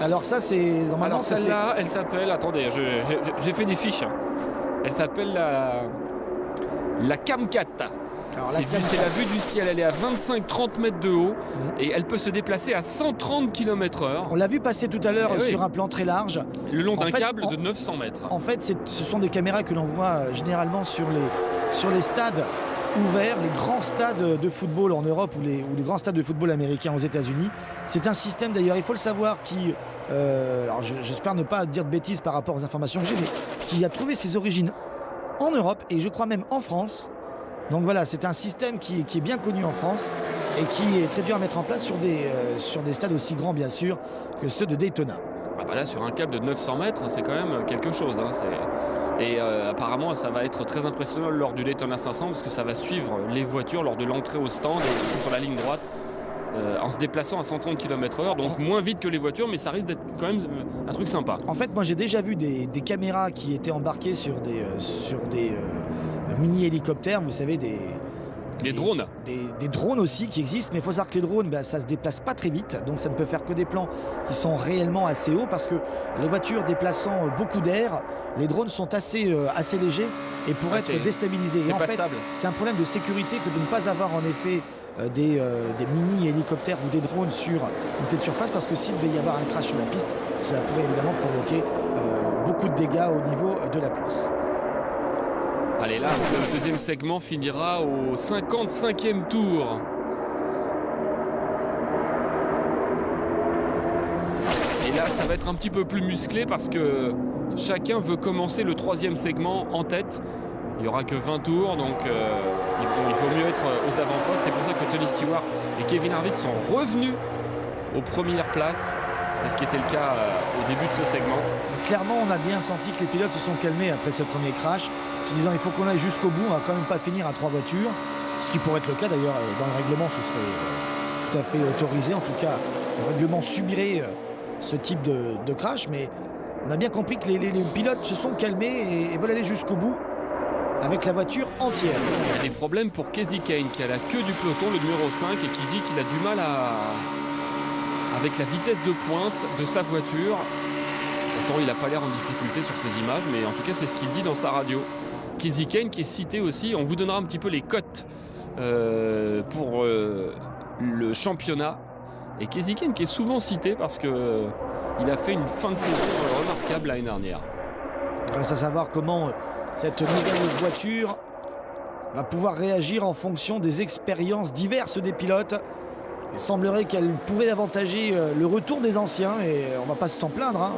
Alors ça, c'est normalement. Alors celle-là, elle s'appelle. Attendez, j'ai fait des fiches. Elle s'appelle la Camcat. C'est la vue du ciel, elle est à 25-30 mètres de haut et elle peut se déplacer à 130 km/h. On l'a vu passer tout à l'heure sur un plan très large. Le long d'un câble de 900 mètres. En fait, ce sont des caméras que l'on voit généralement sur les stades ouverts, les grands stades de football en Europe ou les grands stades de football américains aux États-Unis. C'est un système d'ailleurs, il faut le savoir, qui, alors j'espère ne pas dire de bêtises par rapport aux informations que j'ai, mais qui a trouvé ses origines en Europe et je crois même en France. Donc voilà, c'est un système qui est bien connu en France et qui est très dur à mettre en place sur des stades aussi grands bien sûr que ceux de Daytona. Là sur un câble de 900 mètres, c'est quand même quelque chose. Hein, et apparemment ça va être très impressionnant lors du Daytona 500 parce que ça va suivre les voitures lors de l'entrée au stand et sur la ligne droite en se déplaçant à 130 km/h, donc moins vite que les voitures, mais ça risque d'être quand même un truc sympa. En fait, moi j'ai déjà vu des caméras qui étaient embarquées sur des mini-hélicoptères, vous savez, Des drones. Des drones aussi qui existent, mais il faut savoir que les drones, ça se déplace pas très vite, donc ça ne peut faire que des plans qui sont réellement assez hauts, parce que les voitures déplaçant beaucoup d'air, les drones sont assez légers et pourraient être déstabilisés. Et en fait, c'est un problème de sécurité que de ne pas avoir en effet des mini-hélicoptères ou des drones sur une telle surface, parce que s'il devait y avoir un crash sur la piste, cela pourrait évidemment provoquer beaucoup de dégâts au niveau de la course. Allez, là, le deuxième segment finira au 55e tour. Et là, ça va être un petit peu plus musclé parce que chacun veut commencer le troisième segment en tête. Il n'y aura que 20 tours, donc il faut mieux être aux avant-postes. C'est pour ça que Tony Stewart et Kevin Harvick sont revenus aux premières places. C'est ce qui était le cas au début de ce segment. Clairement, on a bien senti que les pilotes se sont calmés après ce premier crash, se disant il faut qu'on aille jusqu'au bout, on va quand même pas finir à 3 voitures. Ce qui pourrait être le cas d'ailleurs, dans le règlement, ce serait tout à fait autorisé. En tout cas, le règlement subirait ce type de crash, mais on a bien compris que les pilotes se sont calmés et veulent aller jusqu'au bout avec la voiture entière. Il y a des problèmes pour Kasey Kahne qui a la queue du peloton, le numéro 5, et qui dit qu'il a du mal avec la vitesse de pointe de sa voiture. Pourtant, il n'a pas l'air en difficulté sur ces images, mais en tout cas, c'est ce qu'il dit dans sa radio. Kasey Kahne qui est cité aussi, on vous donnera un petit peu les cotes pour le championnat. Et Kasey Kahne qui est souvent cité parce qu'il a fait une fin de saison remarquable l'année dernière. Il reste à savoir comment cette nouvelle voiture va pouvoir réagir en fonction des expériences diverses des pilotes. Il semblerait qu'elle pourrait avantager le retour des anciens et on ne va pas s'en plaindre. Hein.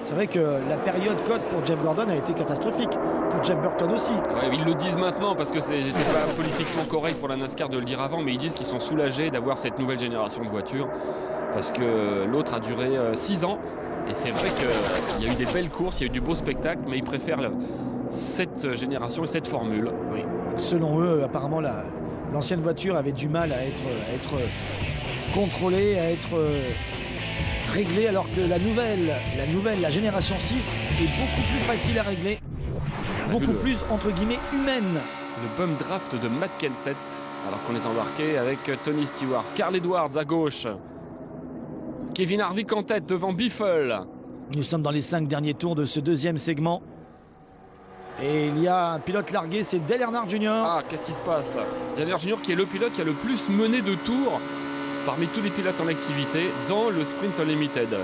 C'est vrai que la période cote pour Jeff Gordon a été catastrophique, pour Jeff Burton aussi. Ouais, ils le disent maintenant parce que c'était pas politiquement correct pour la NASCAR de le dire avant, mais ils disent qu'ils sont soulagés d'avoir cette nouvelle génération de voitures parce que l'autre a duré 6 ans et c'est vrai qu'il y a eu des belles courses, il y a eu du beau spectacle, mais ils préfèrent cette génération et cette formule. Oui, selon eux, apparemment l'ancienne voiture avait du mal à être contrôlée, à être réglée, alors que la génération 6 est beaucoup plus facile à régler, beaucoup plus entre guillemets humaine. Le bum draft de Matt Kenseth, alors qu'on est embarqué avec Tony Stewart, Carl Edwards à gauche, Kevin Harvick en tête devant Biffle. Nous sommes dans les 5 derniers tours de ce deuxième segment. Et il y a un pilote largué, c'est Dale Earnhardt Jr. Ah, qu'est-ce qui se passe? Dale Earnhardt Jr. qui est le pilote qui a le plus mené de tours parmi tous les pilotes en activité dans le Sprint Unlimited,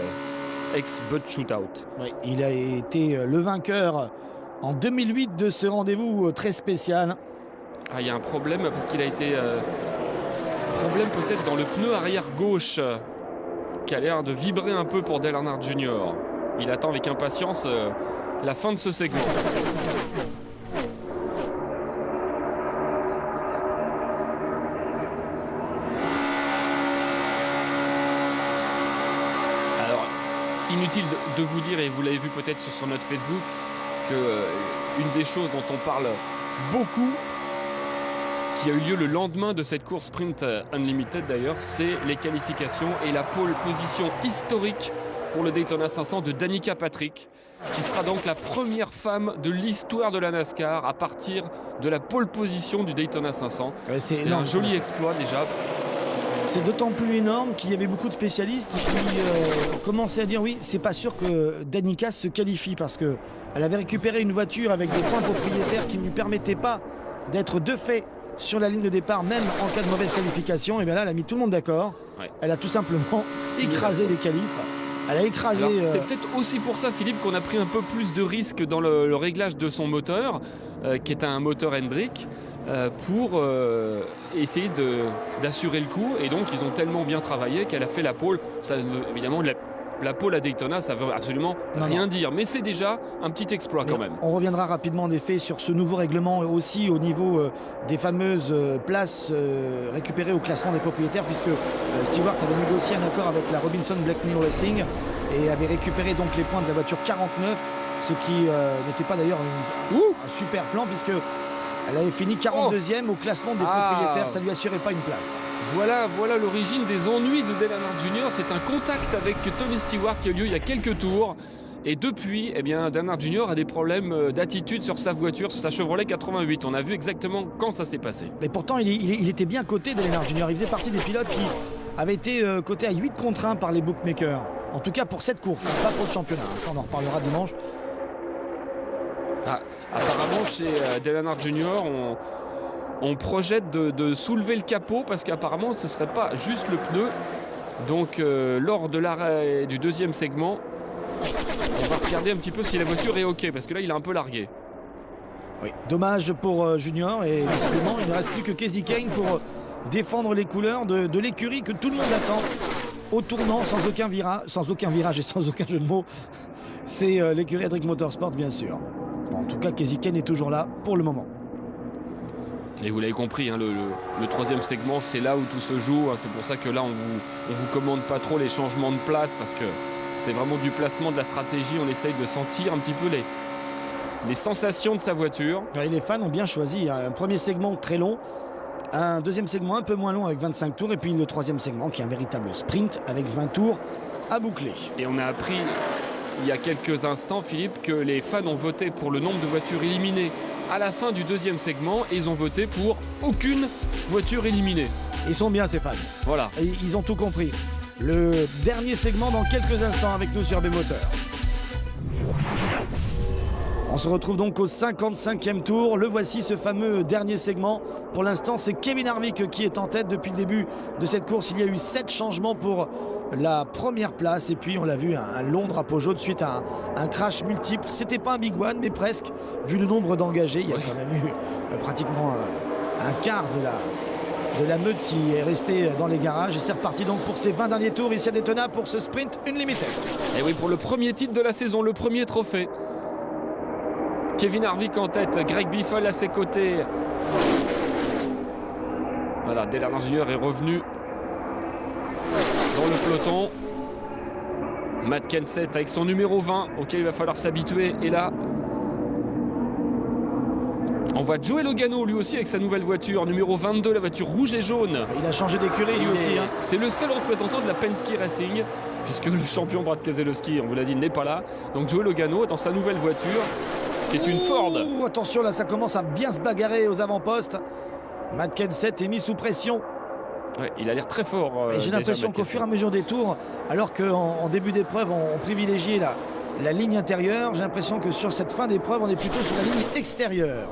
ex-Bud Shootout. Oui, il a été le vainqueur en 2008 de ce rendez-vous très spécial. Ah, il y a un problème parce qu'il a été... problème peut-être dans le pneu arrière gauche qui a l'air de vibrer un peu pour Dale Earnhardt Jr. Il attend avec impatience la fin de ce segment. Alors, inutile de vous dire, et vous l'avez vu peut-être sur notre Facebook, que une des choses dont on parle beaucoup, qui a eu lieu le lendemain de cette course Sprint Unlimited d'ailleurs, c'est les qualifications et la pole position historique pour le Daytona 500 de Danica Patrick, qui sera donc la première femme de l'histoire de la NASCAR à partir de la pole position du Daytona 500. Ouais, c'est un joli exploit déjà. C'est d'autant plus énorme qu'il y avait beaucoup de spécialistes qui commençaient à dire oui, c'est pas sûr que Danica se qualifie parce qu'elle avait récupéré une voiture avec des points propriétaires qui ne lui permettaient pas d'être de fait sur la ligne de départ, même en cas de mauvaise qualification. Et bien là, elle a mis tout le monde d'accord. Ouais. Elle a tout simplement écrasé les qualifs. Elle a écrasé... C'est peut-être aussi pour ça, Philippe, qu'on a pris un peu plus de risques dans le réglage de son moteur, qui est un moteur Hendrick, pour essayer d'assurer le coup. Et donc, ils ont tellement bien travaillé qu'elle a fait la pole. Ça, évidemment, la pole à Daytona, ça veut absolument rien dire. Mais c'est déjà un petit exploit quand même. On reviendra rapidement en effet sur ce nouveau règlement aussi au niveau des fameuses places récupérées au classement des propriétaires, puisque Stewart avait négocié un accord avec la Robinson Blackney Racing et avait récupéré donc les points de la voiture 49, ce qui n'était pas d'ailleurs un super plan, puisque elle avait fini 42e au classement des propriétaires, ça ne lui assurait pas une place. Voilà l'origine des ennuis de Dale Earnhardt Jr. C'est un contact avec Tony Stewart qui a eu lieu il y a quelques tours. Et depuis, eh bien, Bernard Junior a des problèmes d'attitude sur sa voiture, sur sa Chevrolet 88. On a vu exactement quand ça s'est passé. Mais pourtant, il était bien coté, Dale Earnhardt Jr. Il faisait partie des pilotes qui avaient été cotés à 8 contre 1 par les bookmakers. En tout cas pour cette course, pas pour le championnat. Ça, on en reparlera dimanche. Ah, apparemment, chez Dale Earnhardt Jr., on projette de soulever le capot parce qu'apparemment, ce ne serait pas juste le pneu. Donc, lors de l'arrêt du deuxième segment, on va regarder un petit peu si la voiture est OK, parce que là, il est un peu largué. Oui, dommage pour Junior, et décidément, il ne reste plus que Kasey Kahne pour défendre les couleurs de l'écurie que tout le monde attend au tournant, sans aucun virage et sans aucun jeu de mots. C'est l'écurie Hendrick Motorsport, bien sûr. Bon, en tout cas, Kasey Kahne est toujours là pour le moment. Et vous l'avez compris, hein, le troisième segment, c'est là où tout se joue. Hein, c'est pour ça que là, on vous commande pas trop les changements de place, parce que c'est vraiment du placement, de la stratégie. On essaye de sentir un petit peu les sensations de sa voiture. Et les fans ont bien choisi. Un premier segment très long, un deuxième segment un peu moins long avec 25 tours, et puis le troisième segment qui est un véritable sprint avec 20 tours à boucler. Et on a appris il y a quelques instants, Philippe, que les fans ont voté pour le nombre de voitures éliminées à la fin du deuxième segment, et ils ont voté pour aucune voiture éliminée. Ils sont bien, ces fans. Voilà. Et ils ont tout compris. Le dernier segment dans quelques instants avec nous sur B-Moteur. On se retrouve donc au 55e tour. Le voici, ce fameux dernier segment. Pour l'instant, c'est Kevin Harvick qui est en tête depuis le début de cette course. Il y a eu 7 changements pour la première place. Et puis, on l'a vu, un long drapeau jaune suite à un crash multiple. C'était pas un big one, mais presque. Vu le nombre d'engagés, il y a quand même eu pratiquement un quart de la meute qui est restée dans les garages. Et c'est reparti donc pour ces 20 derniers tours ici à Daytona pour ce sprint Unlimited. Et oui, pour le premier titre de la saison, le premier trophée. Kevin Harvick en tête, Greg Biffle à ses côtés. Voilà, Dale Earnhardt Jr. est revenu dans le peloton. Matt Kenseth avec son numéro 20, auquel il va falloir s'habituer. Et là, on voit Joey Logano lui aussi avec sa nouvelle voiture, numéro 22, la voiture rouge et jaune. Il a changé d'écurie lui aussi. Hein. C'est le seul représentant de la Penske Racing, puisque le champion Brad Keselowski, on vous l'a dit, n'est pas là. Donc Joey Logano dans sa nouvelle voiture, qui est une Ford. Attention, là ça commence à bien se bagarrer aux avant-postes. Matt Kenseth est mis sous pression. Ouais, il a l'air très fort. J'ai l'impression qu'au fur et à mesure des tours, alors qu'en début d'épreuve on privilégiait la ligne intérieure, j'ai l'impression que sur cette fin d'épreuve on est plutôt sur la ligne extérieure.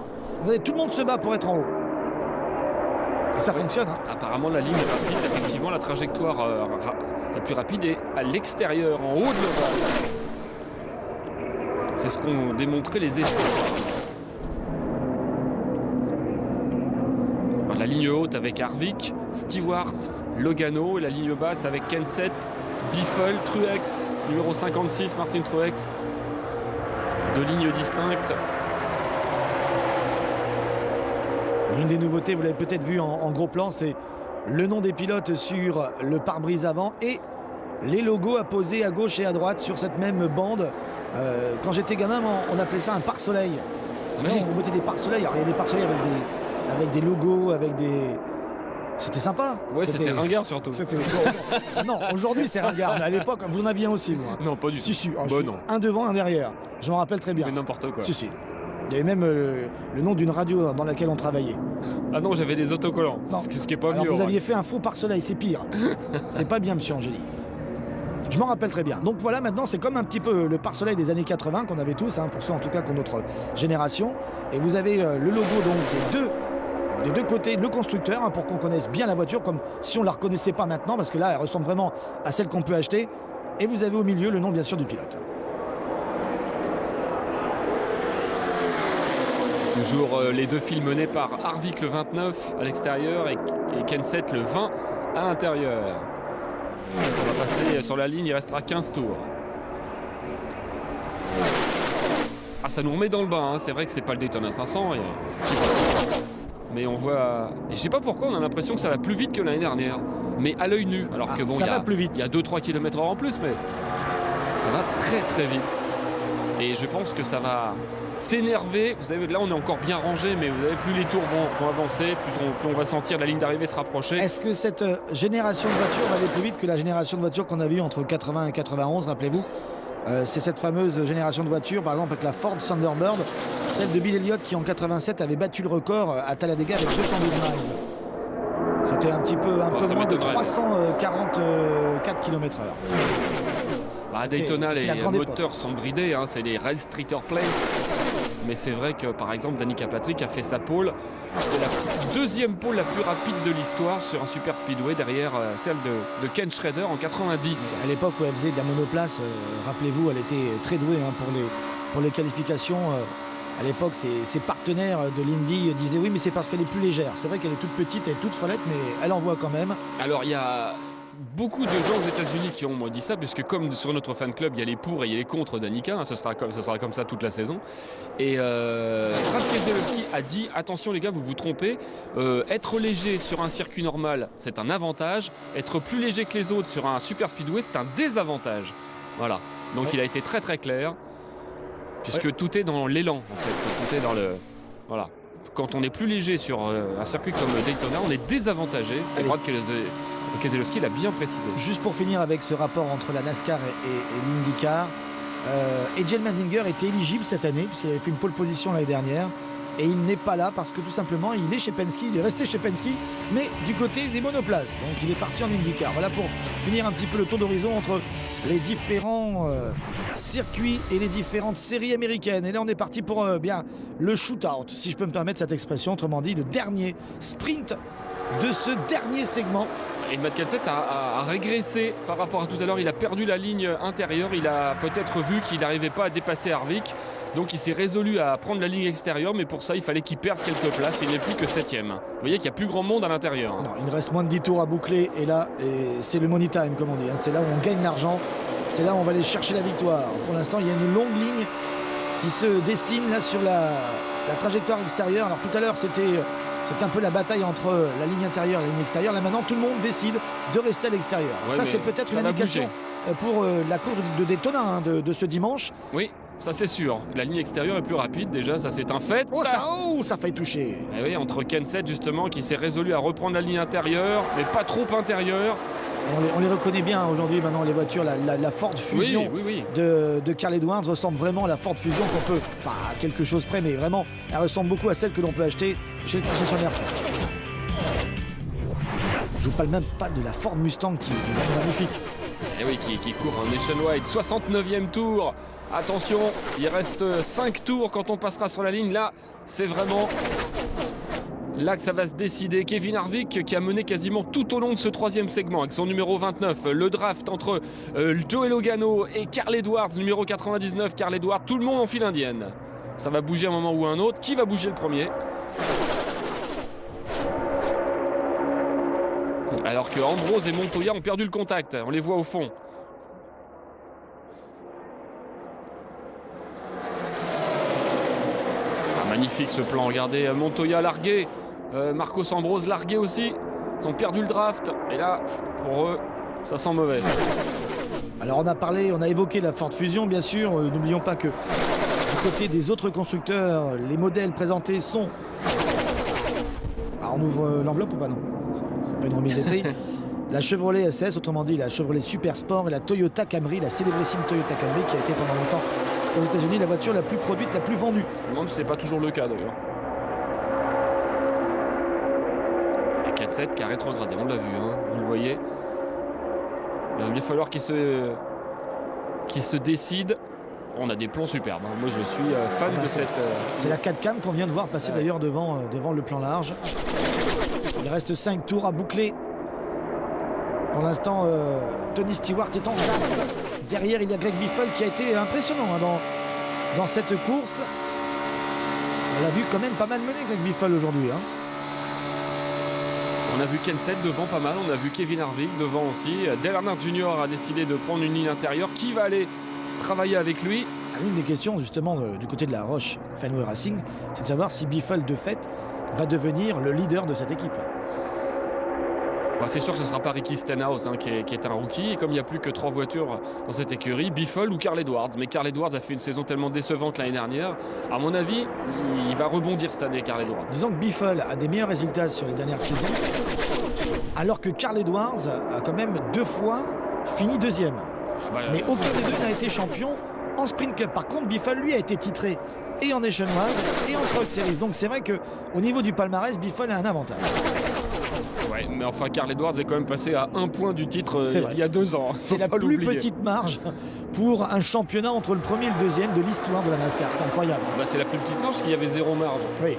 Tout le monde se bat pour être en haut. Et ça fonctionne. Hein. Apparemment la ligne est rapide, effectivement la trajectoire la plus rapide est à l'extérieur, en haut de l'ovale. C'est ce qu'ont démontré les essais. Alors, la ligne haute avec Harvick, Stewart, Logano, et la ligne basse avec Kenseth, Biffle, Truex, numéro 56, Martin Truex. Deux lignes distinctes. L'une des nouveautés, vous l'avez peut-être vu en gros plan, c'est le nom des pilotes sur le pare-brise avant et les logos apposés à gauche et à droite sur cette même bande. Quand j'étais gamin, on appelait ça un pare-soleil. Oui. On mettait des pare-soleils. Alors il y a des pare-soleils avec des logos, avec des... C'était sympa. Ouais, c'était ringard surtout. Non, aujourd'hui c'est ringard, mais à l'époque, vous en aviez un aussi, vous. Non, pas du tout. Si, si. Bon, non. Un devant, un derrière. Je m'en rappelle très bien. Mais n'importe quoi. Si, si. Il y avait même le nom d'une radio dans laquelle on travaillait. Ah non, j'avais des autocollants. Ce qui est pas Alors mieux. vous aviez fait un faux pare-soleil, c'est pire. C'est pas bien, monsieur Angéli. Je m'en rappelle très bien. Donc voilà, maintenant c'est comme un petit peu le pare-soleil des années 80 qu'on avait tous, hein, pour ceux en tout cas qui ont notre génération. Et vous avez le logo donc des deux côtés, le constructeur, hein, pour qu'on connaisse bien la voiture, comme si on la reconnaissait pas maintenant, parce que là elle ressemble vraiment à celle qu'on peut acheter. Et vous avez au milieu le nom bien sûr du pilote. Toujours les deux fils menés par Harvick le 29 à l'extérieur et Kenseth le 20 à l'intérieur. On va passer sur la ligne, il restera 15 tours. Ah, ça nous remet dans le bain, hein. C'est vrai que c'est pas le Daytona 500. Mais on voit... Et je sais pas pourquoi on a l'impression que ça va plus vite que l'année dernière. Mais à l'œil nu. Alors que bon, ça va plus vite. Il y a 2-3 km/h en plus, mais ça va très très vite. Et je pense que ça va s'énerver. Vous savez, là on est encore bien rangé, mais vous savez, plus les tours vont avancer, plus on va sentir la ligne d'arrivée se rapprocher. Est-ce que cette génération de voitures va aller plus vite que la génération de voitures qu'on a vue entre 80 et 91, rappelez-vous, C'est cette fameuse génération de voitures, par exemple avec la Ford Thunderbird, celle de Bill Elliott qui en 87 avait battu le record à Talladega avec 212 miles. C'était un peu moins de 344 km/h. À Daytona, les moteurs moteurs sont bridés, hein, c'est les restrictor plates. Mais c'est vrai que par exemple Danica Patrick a fait sa pole. C'est la deuxième pole la plus rapide de l'histoire sur un super speedway derrière celle de Ken Schrader en 90. À l'époque où elle faisait de la monoplace, rappelez-vous, elle était très douée hein, pour les qualifications. À l'époque, ses partenaires de l'Indy disaient oui mais c'est parce qu'elle est plus légère. C'est vrai qu'elle est toute petite, elle est toute frelette mais elle envoie quand même. Alors il y a beaucoup de gens aux États-Unis qui ont dit ça, puisque comme sur notre fan club, il y a les pour et il y a les contre Danica, hein, ce sera comme ça toute la saison. Et Brad Keselowski a dit attention les gars, vous vous trompez, être léger sur un circuit normal, c'est un avantage, être plus léger que les autres sur un super speedway, c'est un désavantage. Voilà, donc il a été très très clair, puisque tout est dans l'élan en fait, tout est dans le... Voilà. Quand on est plus léger sur un circuit comme Daytona, on est désavantagé. Et Brad Keselowski l'a bien précisé. Juste pour finir avec ce rapport entre la NASCAR et l'IndyCar, Ejel Mandinger était éligible cette année puisqu'il avait fait une pole position l'année dernière et il n'est pas là parce que tout simplement il est chez Penske, il est resté chez Penske mais du côté des monoplaces, donc il est parti en IndyCar. Voilà pour finir un petit peu le tour d'horizon entre les différents circuits et les différentes séries américaines. Et là on est parti pour bien le shootout, si je peux me permettre cette expression, autrement dit le dernier sprint de ce dernier segment. Et Matt Kenseth a régressé par rapport à tout à l'heure. Il a perdu la ligne intérieure. Il a peut-être vu qu'il n'arrivait pas à dépasser Harvick. Donc il s'est résolu à prendre la ligne extérieure. Mais pour ça, il fallait qu'il perde quelques places. Il n'est plus que 7e. Vous voyez qu'il n'y a plus grand monde à l'intérieur. Non, il reste moins de 10 tours à boucler. Et là, c'est le money time, comme on dit. C'est là où on gagne l'argent. C'est là où on va aller chercher la victoire. Pour l'instant, il y a une longue ligne qui se dessine là sur la trajectoire extérieure. Alors tout à l'heure, c'était un peu la bataille entre la ligne intérieure et la ligne extérieure. Là maintenant, tout le monde décide de rester à l'extérieur. Ouais, ça, c'est peut-être une indication pour la course de Daytona hein, de ce dimanche. Oui, ça c'est sûr. La ligne extérieure est plus rapide déjà, ça c'est un fait. Ça faillit toucher. Et oui, entre Kenseth justement qui s'est résolu à reprendre la ligne intérieure, mais pas trop intérieure. On les reconnaît bien aujourd'hui, maintenant les voitures, la Ford Fusion de Carl Edwards ressemble vraiment à la Ford Fusion qu'on peut, enfin à quelque chose près, mais vraiment elle ressemble beaucoup à celle que l'on peut acheter chez le concessionnaire. Je vous parle même pas de la Ford Mustang qui est magnifique. Et oui, qui court un nationwide, 69e tour. Attention, il reste 5 tours quand on passera sur la ligne. Là, c'est vraiment... là que ça va se décider. Kevin Harvick qui a mené quasiment tout au long de ce 3e segment avec son numéro 29. Le draft entre Joey Logano et Carl Edwards, numéro 99. Carl Edwards, tout le monde en file indienne. Ça va bouger un moment ou un autre. Qui va bouger le premier? Alors que Ambrose et Montoya ont perdu le contact. On les voit au fond. Magnifique ce plan, regardez, Montoya largué, Marcos Ambrose largué aussi, ils ont perdu le draft, et là, pour eux, ça sent mauvais. Alors on a évoqué la Ford Fusion, bien sûr, n'oublions pas que du côté des autres constructeurs, les modèles présentés sont... Ah, on ouvre l'enveloppe ou pas? Non, c'est pas une remise des prix. La Chevrolet SS, autrement dit la Chevrolet Super Sport et la Toyota Camry, la célébrissime Toyota Camry qui a été pendant longtemps aux États-Unis la voiture la plus produite, la plus vendue. Je me demande si c'est pas toujours le cas d'ailleurs. Et 4-7 qui a rétrogradé, on l'a vu, hein, vous le voyez. Il va bien falloir qu'il se décide. On a des plans superbes, hein. Moi je suis fan de cette... C'est la 4 cam qu'on vient de voir passer d'ailleurs devant le plan large. Il reste 5 tours à boucler. Pour l'instant, Tony Stewart est en chasse. Derrière, il y a Greg Biffle qui a été impressionnant hein, dans cette course. On l'a vu quand même pas mal mener, Greg Biffle, aujourd'hui. Hein. On a vu Kenseth devant pas mal. On a vu Kevin Harvick devant aussi. Dale Earnhardt Jr. a décidé de prendre une ligne intérieure. Qui va aller travailler avec lui? L'une des questions, justement, du côté de la Roche Fenway Racing, c'est de savoir si Biffle, de fait, va devenir le leader de cette équipe. C'est sûr que ce ne sera pas Ricky Stenhouse hein, qui est un rookie. Et comme il n'y a plus que 3 voitures dans cette écurie, Biffle ou Carl Edwards. Mais Carl Edwards a fait une saison tellement décevante l'année dernière. À mon avis, il va rebondir cette année, Carl Edwards. Disons que Biffle a des meilleurs résultats sur les dernières saisons, alors que Carl Edwards a quand même 2 fois fini 2e. mais aucun des deux n'a été champion en Sprint Cup. Par contre, Biffle, lui, a été titré et en Nationwide et en Truck Series. Donc c'est vrai qu'au niveau du palmarès, Biffle a un avantage. Ouais, mais enfin, Carl Edwards est quand même passé à 1 point du titre il y a 2 ans. C'est la plus petite marge pour un championnat entre le premier et le deuxième de l'histoire de la NASCAR. C'est incroyable. C'est la plus petite marge, qu'il y avait 0 marge. Oui.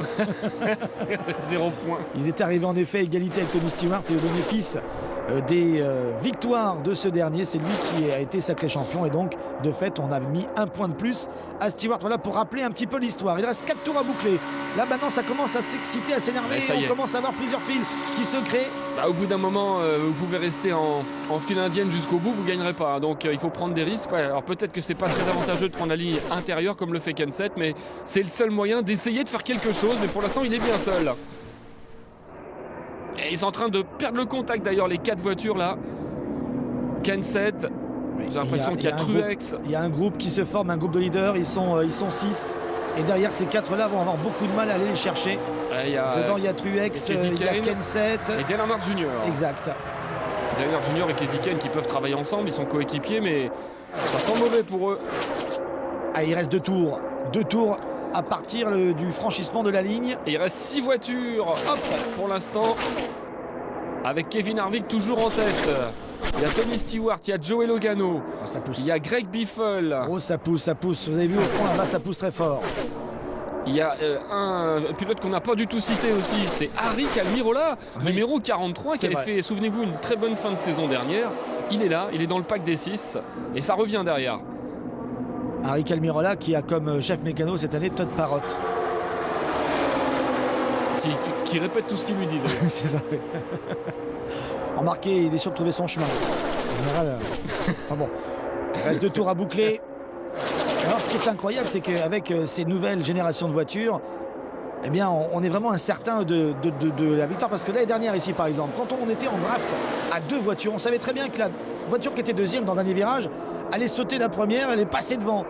0 point. Ils étaient arrivés en effet à égalité avec Tony Stewart et au bénéfice des victoires de ce dernier. C'est lui qui a été sacré champion et donc de fait on a mis 1 point de plus à Stewart. Voilà pour rappeler un petit peu l'histoire. Il reste 4 tours à boucler. Là maintenant ça commence à s'exciter, à s'énerver. On commence à avoir plusieurs fils qui se créent. Au bout d'un moment, vous pouvez rester en file indienne jusqu'au bout, vous ne gagnerez pas. Donc il faut prendre des risques. Ouais, alors peut-être que c'est pas très avantageux de prendre la ligne intérieure comme le fait Kenseth, mais c'est le seul moyen d'essayer de faire quelque chose. Mais pour l'instant, il est bien seul. Et ils sont en train de perdre le contact d'ailleurs, les 4 voitures là. Kenseth, j'ai l'impression qu'il y a Truex. Il y a un groupe qui se forme, un groupe de leaders. Ils sont 6. Et derrière ces 4 là vont avoir beaucoup de mal à aller les chercher. Dedans il y a Truex, il y a Kenseth. Et Dale Earnhardt Jr. Exact. Dale Earnhardt Jr. et Kasey Kahne qui peuvent travailler ensemble, ils sont coéquipiers, mais ça sent mauvais pour eux. Il reste 2 tours. 2 tours à partir du franchissement de la ligne. Et il reste 6 voitures, hop, pour l'instant, avec Kevin Harvick toujours en tête. Il y a Tony Stewart, il y a Joey Logano, ça pousse. Il y a Greg Biffle. Oh, ça pousse. Vous avez vu au fond là-bas, ça pousse très fort. Il y a un pilote qu'on n'a pas du tout cité aussi, c'est Aric Almirola, numéro 43, qui avait fait, souvenez-vous, une très bonne fin de saison dernière. Il est là, il est dans le pack des 6 et ça revient derrière. Aric Almirola qui a comme chef mécano cette année Todd Parrott. Qui répète tout ce qu'il lui dit. C'est ça. Remarquez, il est sûr de trouver son chemin. En général, bon. Il reste 2 tours à boucler. Alors ce qui est incroyable, c'est qu'avec ces nouvelles générations de voitures, eh bien on est vraiment incertain de la victoire. Parce que l'année dernière ici par exemple, quand on était en draft à 2 voitures, on savait très bien que la voiture qui était deuxième dans le dernier virage allait sauter la première, elle est passée devant.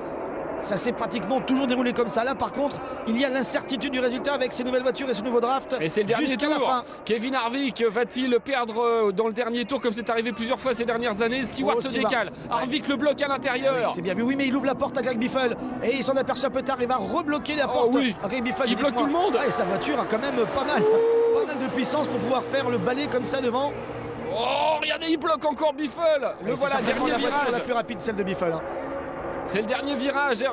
Ça s'est pratiquement toujours déroulé comme ça. Là par contre, il y a l'incertitude du résultat avec ces nouvelles voitures et ce nouveau draft. Et c'est le dernier tour. La fin. Kevin Harvick va-t-il perdre dans le dernier tour comme c'est arrivé plusieurs fois ces dernières années? Stewart se décale. Harvick le bloque à l'intérieur. Oui, c'est bien vu. Oui, mais il ouvre la porte à Greg Biffle et il s'en aperçoit un peu tard. Il va rebloquer la porte. Greg Biffle, il bloque tout le monde. Et sa voiture a quand même pas mal de puissance pour pouvoir faire le balai comme ça devant. Oh, regardez, il bloque encore Biffle. Le voilà, dernier la virage. voiture la plus rapide, celle de Biffle. C'est le dernier virage.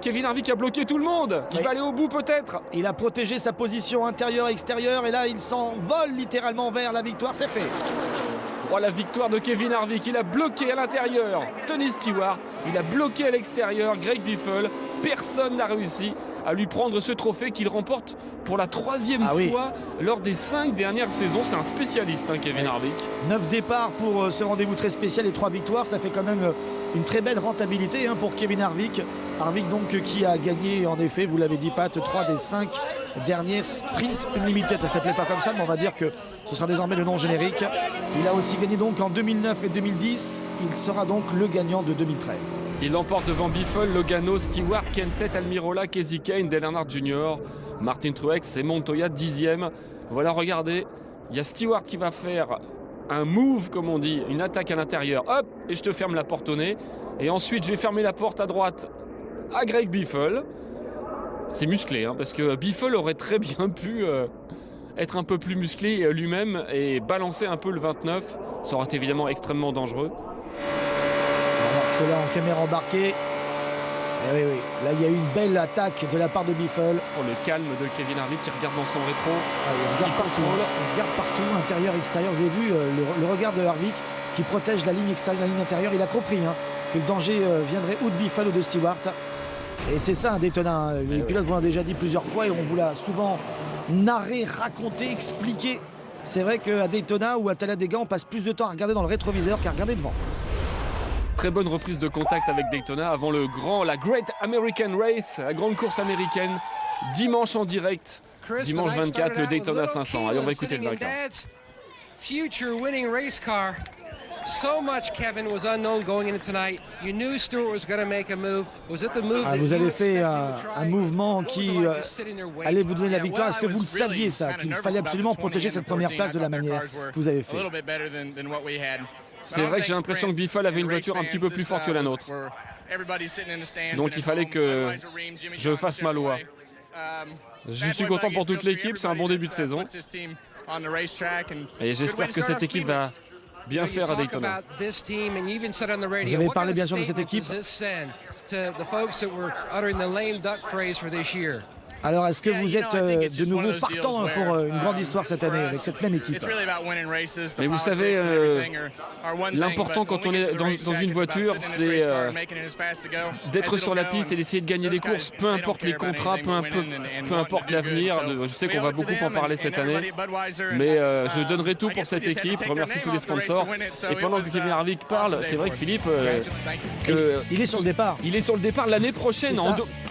Kevin Harvick a bloqué tout le monde. Il va aller au bout peut-être. Il a protégé sa position intérieure-extérieure et là il s'envole littéralement vers la victoire. C'est fait. Oh, la victoire de Kevin Harvick. Il a bloqué à l'intérieur Tony Stewart. Il a bloqué à l'extérieur Greg Biffle. Personne n'a réussi à lui prendre ce trophée qu'il remporte pour la 3e fois lors des 5 dernières saisons. C'est un spécialiste, Kevin Harvick. 9 départs pour ce rendez-vous très spécial et 3 victoires. Ça fait quand même une très belle rentabilité pour Kevin Harvick. Harvick donc qui a gagné en effet, vous l'avez dit Pat, 3 des 5 dernières Sprint Unlimited. Ça ne s'appelait pas comme ça, mais on va dire que ce sera désormais le nom générique. Il a aussi gagné donc en 2009 et 2010. Il sera donc le gagnant de 2013. Il l'emporte devant Biffle, Logano, Stewart, Kenseth, Almirola, Kasey Kahne, Dale Earnhardt Jr., Martin Truex et Montoya 10e. Voilà, regardez, il y a Stewart qui va faire un move, comme on dit, une attaque à l'intérieur. Hop, et je te ferme la porte au nez. Et ensuite, je vais fermer la porte à droite à Greg Biffle. C'est musclé, parce que Biffle aurait très bien pu être un peu plus musclé lui-même et balancer un peu le 29. Ça aurait été évidemment extrêmement dangereux. Cela en caméra embarquée. Oui. Là, il y a eu une belle attaque de la part de Biffle. Oh, le calme de Kevin Harvick qui regarde dans son rétro. Il regarde partout, intérieur, extérieur. Vous avez vu le regard de Harvick qui protège la ligne extérieure, la ligne intérieure. Il a compris que le danger viendrait ou de Biffle ou de Stewart. Et c'est ça un Daytona. Les pilotes vous l'ont déjà dit plusieurs fois et on vous l'a souvent narré, raconté, expliqué. C'est vrai qu'à Daytona ou à Talladega, on passe plus de temps à regarder dans le rétroviseur qu'à regarder devant. Très bonne reprise de contact avec Daytona avant la Great American Race, la grande course américaine, dimanche en direct, dimanche 24, le Daytona 500. Allez, on va écouter le vainqueur. Future winning race car. So much, Kevin, was unknown going into tonight. You knew Stewart was going to make a move. Was it the move that vous avez fait un mouvement qui allait vous donner la victoire. Est-ce que vous le saviez ça, qu'il fallait absolument protéger cette première place de la manière que vous avez fait? C'est vrai que j'ai l'impression que Biffle avait une voiture un petit peu plus forte que la nôtre. Donc il fallait que je fasse ma loi. Je suis content pour toute l'équipe, c'est un bon début de saison. Et j'espère que cette équipe va bien faire à Daytona. Vous avez parlé bien sûr de cette équipe. Alors, est-ce que vous êtes de nouveau partant pour une grande histoire cette année avec cette même équipe? Mais vous savez, l'important quand on est dans une voiture, c'est d'être sur la piste et d'essayer de gagner des courses, peu importe les contrats, peu importe l'avenir. Je sais qu'on va beaucoup en parler cette année, mais je donnerai tout pour cette équipe. Je remercie tous les sponsors. Et pendant que Kevin Harvick parle, c'est vrai que Philippe, il est sur le départ. Il est sur le départ l'année prochaine,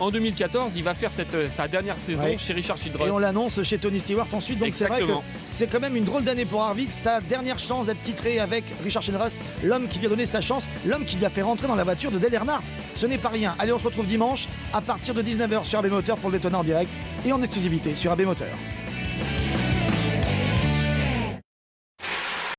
en 2014. Il va faire sa dernière saison chez Richard Childress. Et on l'annonce chez Tony Stewart ensuite. Donc c'est vrai que c'est quand même une drôle d'année pour Harvick. Sa dernière chance d'être titré avec Richard Childress, l'homme qui lui a donné sa chance, l'homme qui lui a fait rentrer dans la voiture de Dale Earnhardt. Ce n'est pas rien. Allez, on se retrouve dimanche à partir de 19h sur AB Moteur pour le Daytona en direct et en exclusivité sur AB Moteur.